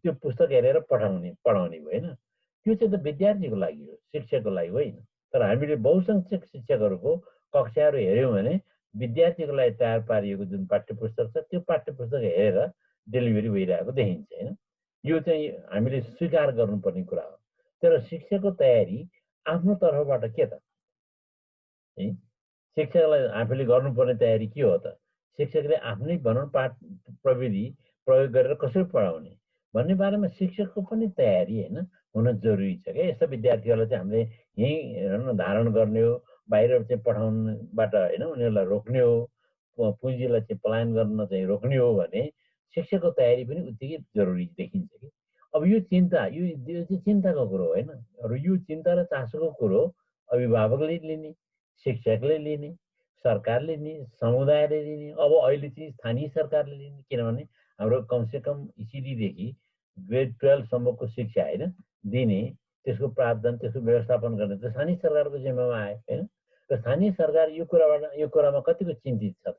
त्यो पुस्तक हेरेर पढाउने भयो हैन। त्यो चाहिँ त विद्यार्थीको लागि हो, शिक्षकको लागि होइन। तर हामीले बहुसङ्ख्यक शिक्षकहरूको कक्षाहरू हेऱ्यौँ भने विद्यार्थीको लागि तयार पारिएको जुन पाठ्य पुस्तक छ त्यो पाठ्य पुस्तक हेरेर डेलिभरी भइरहेको देखिन्छ हैन। यो चाहिँ हामीले स्वीकार गर्नुपर्ने कुरा हो। तर शिक्षकको तयारी आफ्नो तर्फबाट के त है, शिक्षकलाई आफूले गर्नुपर्ने तयारी के हो त? शिक्षकले आफ्नै भनौँ पाठ प्रविधि प्रयोग गरेर कसरी पढाउने, भन्ने बारेमा शिक्षकको पनि तयारी होइन हुन जरुरी छ क्या। यस्ता विद्यार्थीहरूलाई चाहिँ हामीले यहीँ धारण गर्ने हो, बाहिर चाहिँ पठाउनबाट होइन उनीहरूलाई रोक्ने हो, पुँजीलाई चाहिँ पलायन गर्न चाहिँ रोक्ने हो भने शिक्षकको तयारी पनि उत्तिकै जरुरी देखिन्छ कि। अब यो चिन्ता यो चाहिँ चिन्ताको कुरो होइन, र यो चिन्ता र चासोको कुरो अभिभावकले लिने, शिक्षकले लिने, सरकारले लिने, समुदायले लिने, अब अहिले चाहिँ स्थानीय सरकारले लिने। किनभने हाम्रो कमसेकम ECD-देखि ग्रेड 12सम्मको शिक्षा होइन दिने, त्यसको प्रावधान त्यसको व्यवस्थापन गर्ने त स्थानीय सरकारको जिम्मामा आयो होइन। र स्थानीय सरकार यो कुरामा कतिको चिन्तित छ त,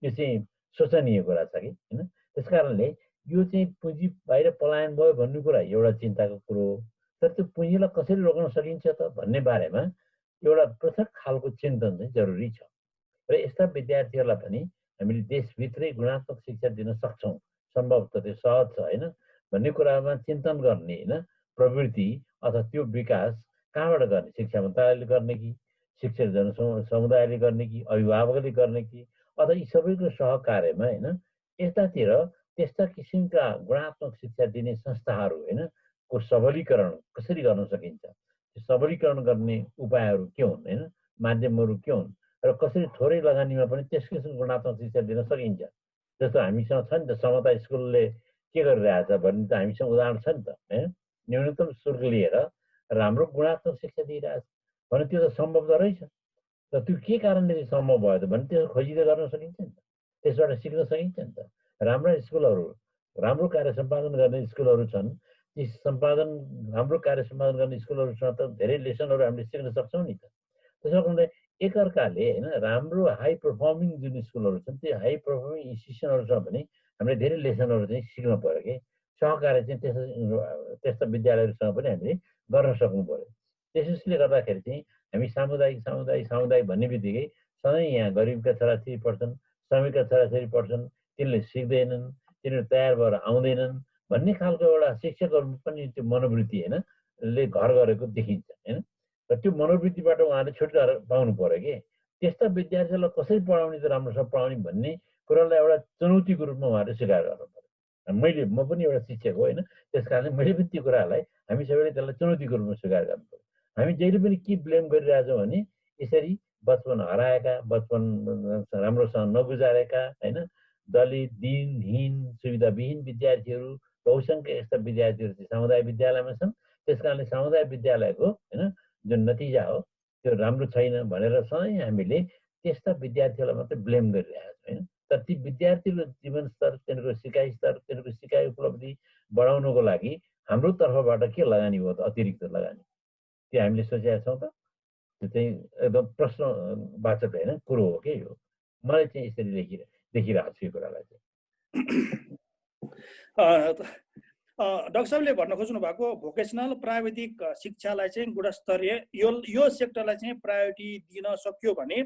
यो चाहिँ सोचनीय कुरा छ कि होइन। त्यस कारणले यो चाहिँ पुँजी बाहिर पलायन भयो भन्ने कुरा एउटा चिन्ताको कुरो हो, तर त्यो पुँजीलाई कसरी रोक्न सकिन्छ त भन्ने बारेमा एउटा पृथक खालको चिन्तन चाहिँ जरुरी छ। र यस्ता विद्यार्थीहरूलाई पनि हामीले देशभित्रै गुणात्मक शिक्षा दिन सक्छौँ, सम्भवतः त्यो सहज छ होइन भन्ने कुरामा चिन्तन गर्ने होइन प्रवृत्ति अथवा त्यो विकास कहाँबाट गर्ने? शिक्षा मन्त्रालयले गर्ने कि, शिक्षक जनसमुदायले गर्ने कि, अभिभावकले गर्ने कि, अथवा यी सबैको सहकार्यमा होइन यस्तातिर त्यस्ता किसिमका गुणात्मक शिक्षा दिने संस्थाहरू होइन को सबलीकरण कसरी गर्न सकिन्छ, त्यो सबलीकरण गर्ने उपायहरू के हुन् होइन, माध्यमहरू के हुन्, र कसरी थोरै लगानीमा पनि त्यस किसिमको गुणात्मक शिक्षा दिन सकिन्छ। जस्तो हामीसँग छ नि त समता स्कुलले के गरिरहेछ भन्ने त हामीसँग उदाहरण छ नि त होइन। न्यूनतम शुल्क लिएर राम्रो गुणात्मक शिक्षा दिइरहेछ भने त्यो त सम्भव त रहेछ। र त्यो के कारणले चाहिँ सम्भव भयो त भने त्यसको खोजी त गर्न सकिन्छ नि त, त्यसबाट सिक्न सकिन्छ नि त। राम्रा स्कुलहरू, राम्रो कार्य सम्पादन गर्ने स्कुलहरू छन्, ती राम्रो कार्य सम्पादन गर्ने स्कुलहरूसँग त धेरै लेसनहरू हामीले सिक्न सक्छौँ नि त। त्यसो कारणले एकअर्काले होइन राम्रो हाई पर्फर्मिङ जुन स्कुलहरू छन् त्यो हाई पर्फर्मिङ इन्स्टिट्युसनहरूसँग पनि हामीले धेरै लेसनहरू चाहिँ सिक्नु पऱ्यो कि। सहकार्य चाहिँ त्यस्ता विद्यालयहरूसँग पनि हामीले गर्न सक्नु पऱ्यो। त्यसैले गर्दाखेरि चाहिँ हामी सामुदायिक भन्ने बित्तिकै सधैँ यहाँ गरिबका छोराछोरी पढ्छन्, श्रमिकका छोराछोरी पढ्छन्, तिनीहरूले सिक्दैनन्, तिनीहरू तयार भएर आउँदैनन् भन्ने खालको एउटा शिक्षकहरू पनि त्यो मनोवृत्ति होइन ले घर गरेको देखिन्छ होइन। र त्यो मनोवृत्तिबाट उहाँले छुटकारा पाउनु पऱ्यो कि त्यस्ता विद्यार्थीहरूलाई कसरी पढाउने त राम्रोसँग पढाउने भन्ने कुरालाई एउटा चुनौतीको रूपमा उहाँले स्वीकार गर्नु पऱ्यो। म पनि एउटा शिक्षक हो होइन, त्यस कारणले मैले पनि त्यो कुरालाई हामी सबैले त्यसलाई चुनौतीको रूपमा स्वीकार गर्नु पऱ्यो। हामी जहिले पनि के ब्लेम गरिरहेछौँ भने यसरी बचपन हराएका, बचपन राम्रोसँग नगुजारेका होइन दलित, दिनहीन, सुविधाविहीन विद्यार्थीहरू बहुसङ्ख्य यस्ता विद्यार्थीहरू चाहिँ सामुदायिक विद्यालयमा छन्। त्यस कारणले सामुदायिक विद्यालयको होइन जुन नतिजा हो त्यो राम्रो छैन भनेर सधैँ हामीले त्यस्ता विद्यार्थीहरूलाई मात्रै ब्लेम गरिरहेको छौँ होइन। तर ती विद्यार्थीको जीवन स्तर, तिनीहरूको सिकाइ स्तर, तिनीहरूको सिकाइ उपलब्धि बढाउनको लागि हाम्रो तर्फबाट के लगानी हो त, अतिरिक्त लगानी त्यो हामीले सोचेका छौँ त? त्यो चाहिँ एकदम प्रश्नवाचक होइन कुरो हो कि यो। मलाई चाहिँ यसरी देखिरहेको छु यो कुरालाई चाहिँ। डाक्टर साहबले भन्न खोज्नु भएको भोकेसनल प्राविधिक शिक्षालाई चाहिँ गुणस्तरीय यो सेक्टरलाई चाहिँ प्रायोरिटी दिन सकियो भने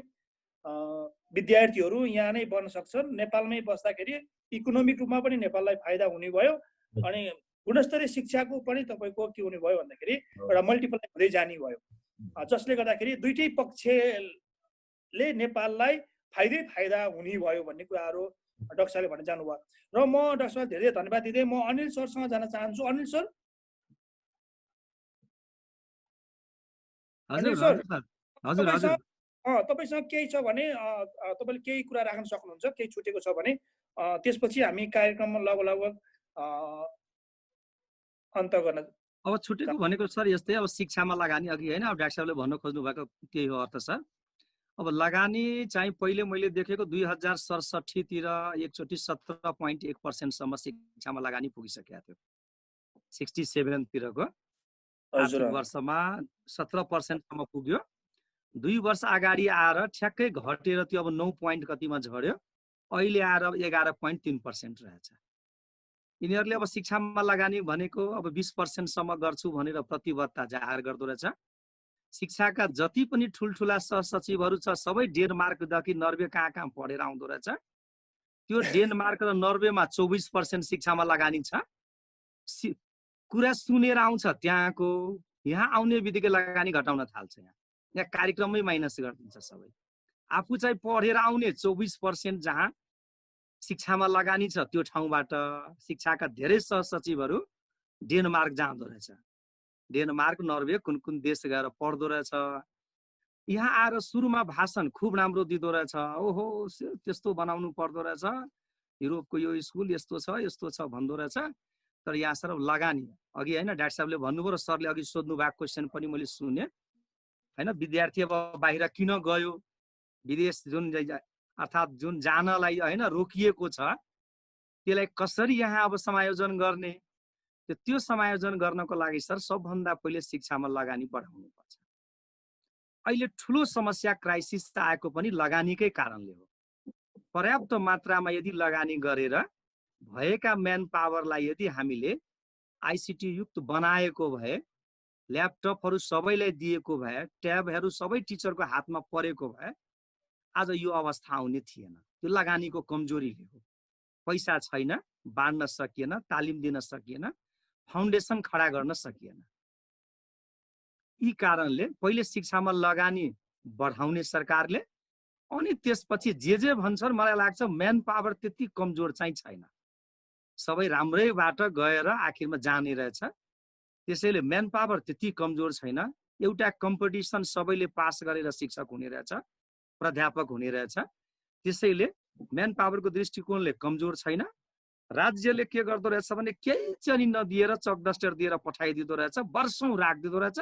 विद्यार्थीहरू यहाँ नै बन्न सक्छन्। नेपालमै बस्दाखेरि इकोनोमिक रूपमा पनि नेपाललाई फाइदा हुने भयो, अनि गुणस्तरीय शिक्षाको पनि तपाईँको के हुने भयो भन्दाखेरि एउटा मल्टिप्लाई हुँदै जाने भयो, जसले गर्दाखेरि दुईटै पक्षले नेपाललाई फाइदा हुने भयो भन्ने कुराहरू डाक्टर साहबले भन्न जानुभयो। र म डाक्टर साहब धेरै धन्यवाद दिँदै म अनिल सरसँग जान चाहन्छु। अनिल सर, तपाईँसँग केही छ भने तपाईँले केही कुरा राख्न सक्नुहुन्छ, केही छुटेको छ भने त्यसपछि हामी कार्यक्रम लगभग अन्त गर्न। अब छुटेको भनेको सर यस्तै, अब शिक्षामा लगानी अघि होइन अब डाक्टर साहबले भन्न खोज्नु भएको त्यही हो अर्थ सर। अब लगानी चाहिँ पहिले मैले देखेको 2067 एकचोटि 17.1% शिक्षामा लगानी पुगिसकेको थियो। 67 आर्थिक वर्षमा 17% पुग्यो। 2 वर्ष अगाडि आएर ठ्याक्कै घटेर त्यो अब 9 पोइन्ट कतिमा झर्यो, अहिले आएर 11.3% रहेछ। यिनीहरूले अब शिक्षामा लगानी भनेको अब 20% गर्छु भनेर प्रतिबद्धता जाहेर गर्दो रहेछ। शिक्षाका जति पनि ठुल्ठुला सहसचिवहरू छ सबै डेनमार्कदेखि नर्वे कहाँ पढेर आउँदो रहेछ। त्यो डेनमार्क र नर्वेमा 24% शिक्षामा लगानी छ। कुरा सुनेर आउँछ त्यहाँको, यहाँ आउने बित्तिकै लगानी घटाउन थाल्छ। यहाँ कार्यक्रममै माइनस गरिदिन्छ सबै। आफू चाहिँ पढेर आउने 24% जहाँ शिक्षामा लगानी छ त्यो ठाउँबाट शिक्षाका धेरै सहसचिवहरू डेनमार्क जाँदो रहेछ। डेनमार्क, नर्वे कुन कुन देश गएर पढ्दो रहेछ। यहाँ आएर सुरुमा भाषण खुब राम्रो दिँदो रहेछ, ओहो त्यस्तो बनाउनु पर्दो रहेछ, युरोपको यो स्कुल यस्तो छ भन्दो रहेछ। तर यहाँ सर लगानी अघि होइन डाक्टर साहबले भन्नुभयो र सरले अघि सोध्नु भएको क्वेसन पनि मैले सुने होइन, विद्यार्थी अब बाहिर किन गयो, विदेश जुन अर्थात् जुन जानलाई होइन रोकिएको छ त्यसलाई कसरी यहाँ अब समायोजन गर्ने, त्यो समायोजन गर्नको लागि सर सबभन्दा पहिले शिक्षामा लगानी बढाउनु पर्छ। अहिले ठुलो समस्या क्राइसिस आएको पनि लगानीकै कारणले हो। पर्याप्त मात्रामा यदि लगानी गरेर भएका म्यान पावरलाई यदि हामीले आइसिटी युक्त बनाएको भए, ल्यापटपहरू सबैलाई दिएको भए, ट्याबहरू सबै टिचरको हातमा परेको भए आज यो अवस्था आउने थिएन। त्यो लगानीको कमजोरीले हो। पैसा छैन, बाँड्न सकिएन, तालिम दिन सकिएन, फाउन्डेसन खडा गर्न सकिएन। यी कारणले पहिले शिक्षामा लगानी बढाउने सरकारले, अनि त्यसपछि जे भन्छन् मलाई लाग्छ म्यान पावर त्यति कमजोर चाहिँ छैन, सबै राम्रैबाट गएर आखिरमा जाने रहेछ। त्यसैले म्यान पावर त्यति कमजोर छैन। एउटा कम्पिटिसन सबैले पास गरेर शिक्षक हुने रहेछ, प्राध्यापक हुने रहेछ। त्यसैले म्यान पावरको दृष्टिकोणले कमजोर छैन। राज्यले के गर्दो रहेछ भने केही चाहिँ नदिएर चक डस्टर दिएर पठाइदिँदो रहेछ, वर्षौं राखिदिँदो रहेछ,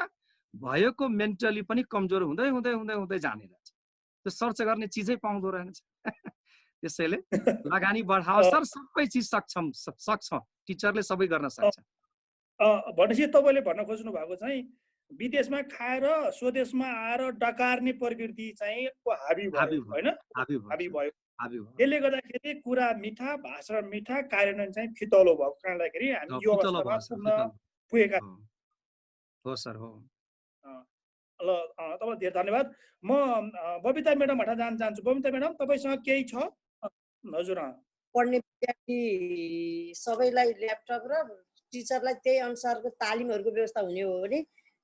भएको मेन्टली पनि कमजोर हुँदै हुँदै हुँदै हुँदै जाने रहेछ। त्यो सर्च गर्ने चिजै पाउँदो रहेछ। त्यसैले लगानी बढाओ सर, सबै चिज सक्छ, टिचरले सबै गर्न सक्छ। भनेपछि तपाईँले भन्न खोज्नु भएको चाहिँ विदेशमा खाएर स्वदेशमा आएर डकार्ने प्रवृत्ति चाहिँ हाबी भयो होइन, हाबी भयो। त्यसले गर्दाखेरि कुरा मिठा, भाषण मिठा, कार्यान्वयन चाहिँ फितलो भएको कारणले हामी यो अवस्थामा पुगेका हो सर। हो ल तपाईलाई धेरै धन्यवाद। म बबिता म्याडम हटा जान चाहन्छु। बबिता म्याडम तपाईसँग केही छ? हजुर। पढ्ने विद्यार्थी सबैलाई ल्यापटप र टिचरलाई त्यही अनुसारको तालिमहरूको व्यवस्था हुने हो भने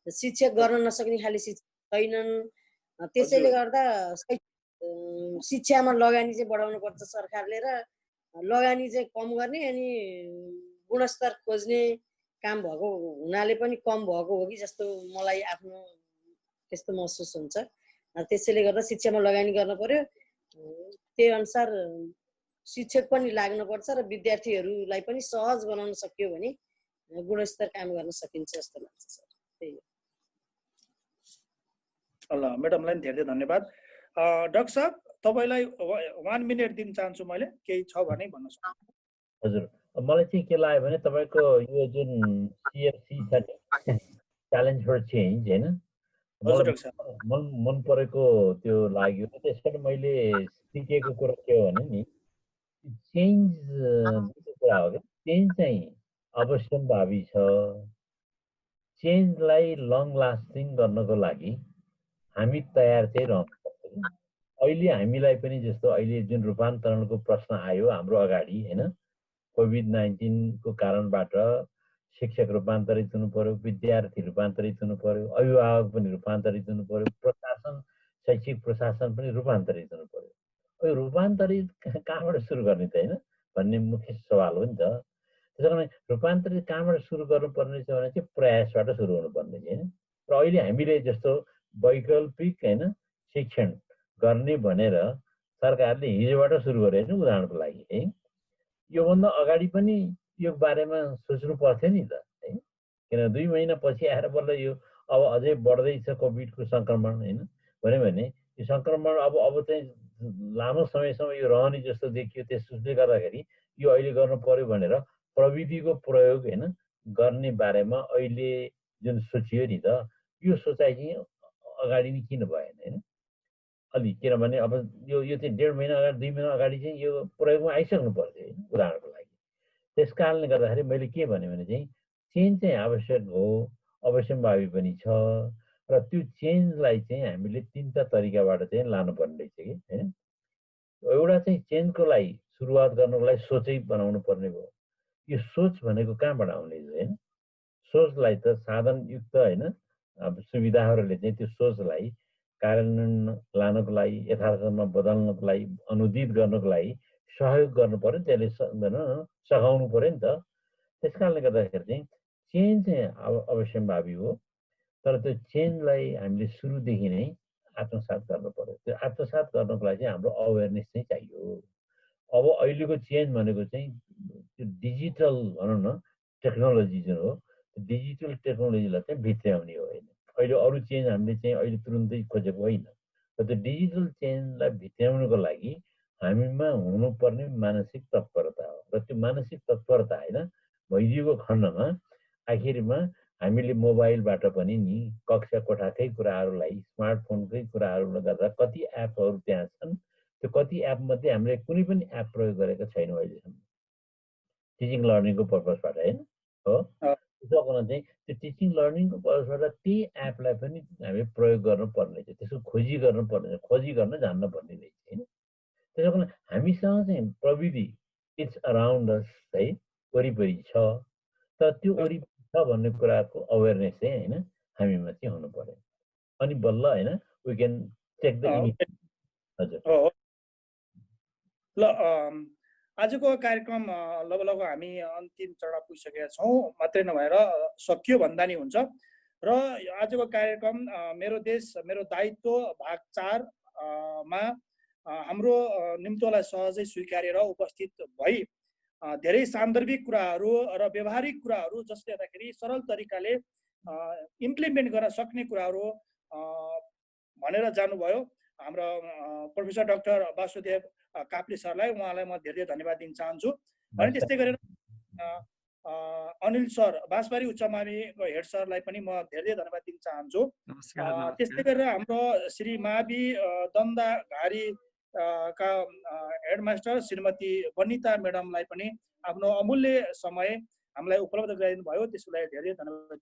शिक्षक गर्न नसक्ने खालि शिक्षक छैनन्। त्यसैले गर्दा शिक्षामा लगानी चाहिँ बढाउनु पर्छ सरकारले, र लगानी चाहिँ कम गर्ने अनि गुणस्तर खोज्ने काम भएको हुनाले पनि कम भएको हो कि जस्तो मलाई आफ्नो त्यस्तो महसुस हुन्छ। त्यसैले गर्दा शिक्षामा लगानी गर्न पर्यो, त्यही अनुसार शिक्षक पनि लाग्नुपर्छ र विद्यार्थीहरूलाई पनि सहज बनाउन सकियो भने गुणस्तर काम गर्न सकिन्छ जस्तो लाग्छ सर। त्यही हो। ल म्याडमलाई धेरै धन्यवाद। डाक्टर साहब तपाईलाई 1 मिनट दिन चाहन्छु मैले, केही छ भने भन्नु सक्नुहुन्छ। हजुर, मलाई चाहिँ के लाग्यो भने तपाईँको यो जुन CFC च्यालेन्ज फर चेन्ज होइन, मन परेको त्यो लाग्यो। त्यसकारण मैले सिकेको कुरा के हो भने नि, चेन्ज कुरा हो क्या, चेन्ज चाहिँ अवश्यम्भावी छ। चेन्जलाई लङ लास्टिङ गर्नको लागि हामी तयार चाहिँ रहनुपर्छ। अहिले हामीलाई पनि जस्तो अहिले जुन रूपान्तरणको प्रश्न आयो हाम्रो अगाडि होइन, कोभिड-19 को कारणबाट शिक्षक रूपान्तरित हुनु पर्यो, विद्यार्थी रूपान्तरित हुनु पर्यो, अभिभावक पनि रूपान्तरित हुनु पर्यो, प्रशासन शैक्षिक प्रशासन पनि रूपान्तरित हुनु पर्यो। यो रूपान्तरित कहाँबाट सुरु गर्ने त होइन भन्ने मुख्य सवाल हो नि त। त्यसो कारण रूपान्तरित कहाँबाट सुरु गर्नुपर्ने छ भने चाहिँ प्रयासबाट सुरु हुनुपर्ने होइन। र अहिले हामीले जस्तो वैकल्पिक होइन शिक्षण गर्ने भनेर सरकारले हिजोबाट सुरु गरे होइन, उदाहरणको लागि है। योभन्दा अगाडि पनि यो बारेमा सोच्नु पर्थ्यो नि त है, किन 2 महिना पछि आएर बल्ल यो अब अझै बढ्दैछ कोभिडको सङ्क्रमण होइन भने यो सङ्क्रमण अब चाहिँ लामो समयसम्म यो रहने जस्तो देखियो। त्यसले गर्दाखेरि यो अहिले गर्नु पर्यो भनेर प्रविधिको प्रयोग होइन गर्ने बारेमा अहिले जुन सोचियो नि त, यो सोचाइ चाहिँ अगाडि नै किन भएन होइन अलि, किनभने अब यो चाहिँ 1.5 महिना अगाडि 2 महिना अगाडि चाहिँ यो प्रयोगमा आइसक्नु पर्थ्यो होइन उदाहरणको लागि। त्यस कारणले गर्दाखेरि मैले के भने चाहिँ चेन्ज चाहिँ आवश्यक हो, अवश्यम्भावी पनि छ, र त्यो चेन्जलाई चाहिँ हामीले 3टा तरिकाबाट चाहिँ लानुपर्ने रहेछ कि होइन। एउटा चाहिँ चेन्जको लागि सुरुवात गर्नको लागि सोचै बनाउनु पर्ने भयो। यो सोच भनेको कहाँबाट आउने होइन, सोचलाई त साधनयुक्त होइन अब सुविधाहरूले चाहिँ त्यो सोचलाई कार्यान्वयन लानको लागि, यथार्थमा बदल्नको लागि, अनुदित गर्नको लागि सहयोग गर्नु पर्यो, त्यसले सघाउनु पर्यो नि त। त्यस कारणले गर्दाखेरि चाहिँ चेन्ज चाहिँ अवश्यम्भावी हो, तर त्यो चेन्जलाई हामीले सुरुदेखि नै आत्मसात गर्नु पर्यो। त्यो आत्मसात गर्नको लागि चाहिँ हाम्रो अवेरनेस चाहिँ चाहियो। अब अहिलेको चेन्ज भनेको चाहिँ त्यो डिजिटल भनौँ न टेक्नोलोजी जुन हो, डिजिटल टेक्नोलोजीलाई चाहिँ भित्र्याउने हो होइन। अहिले अरू चेन्ज हामीले चाहिँ अहिले तुरुन्तै खोजेको होइन, र त्यो डिजिटल चेन्जलाई भित्र्याउनुको लागि हामीमा हुनुपर्ने मानसिक तत्परता हो। र त्यो मानसिक तत्परता होइन भइदिएको खण्डमा आखिरमा हामीले मोबाइलबाट पनि नि कक्षा कोठाकै कुराहरूलाई स्मार्टफोनकै कुराहरूले गर्दा कति एपहरू त्यहाँ छन्, त्यो कति एपमध्ये हामीले कुनै पनि एप प्रयोग गरेका छैनौँ अहिलेसम्म टिचिङ लर्निङको पर्पजबाट होइन हो। त्यसो हुन चाहिँ त्यो टिचिङ लर्निङको पर्पजबाट त्यही एपलाई पनि हामीले प्रयोग गर्नुपर्ने छ, त्यसको खोजी गर्नुपर्ने छ, खोजी गर्न जान्नुपर्ने रहेछ होइन। त्यसो कारण हामीसँग चाहिँ प्रविधि इट्स अराउन्ड अस है, वरिपरि छ, तर त्यो वरिपरि छ भन्ने कुराको अवेरनेस चाहिँ होइन हामीमा चाहिँ हुनु पर्यो, अनि बल्ल होइन we can take the initiative. हजुर ल आजको कार्यक्रम लगभग हामी अन्तिम चरण पुगिसकेका छौँ, मात्रै नभएर सकियो भन्दा नि हुन्छ। र आजको कार्यक्रम मेरो देश मेरो दायित्व भाग 4 मा हाम्रो निम्तोलाई सहजै स्वीकारेर उपस्थित भई धेरै सान्दर्भिक कुराहरू र व्यवहारिक कुराहरू जसले गर्दाखेरि सरल तरिकाले इम्प्लिमेन्ट गर्न सक्ने कुराहरू भनेर जानुभयो हाम्रो प्रोफेसर डाक्टर वासुदेव काप्ले सरलाई, उहाँलाई म धेरै धन्यवाद दिन चाहन्छु। अनि त्यस्तै गरेर अनिल सर बाँसबारी उच्च माविको हेड सरलाई पनि म धेरै धन्यवाद दिन चाहन्छु। त्यस्तै गरेर हाम्रो श्री मावि दन्दाघारी का हेडमास्टर श्रीमती वनिता म्याडमलाई पनि आफ्नो अमूल्य समय हामीलाई उपलब्ध गराइदिनु भयो, त्यसको लागि धेरै धन्यवाद।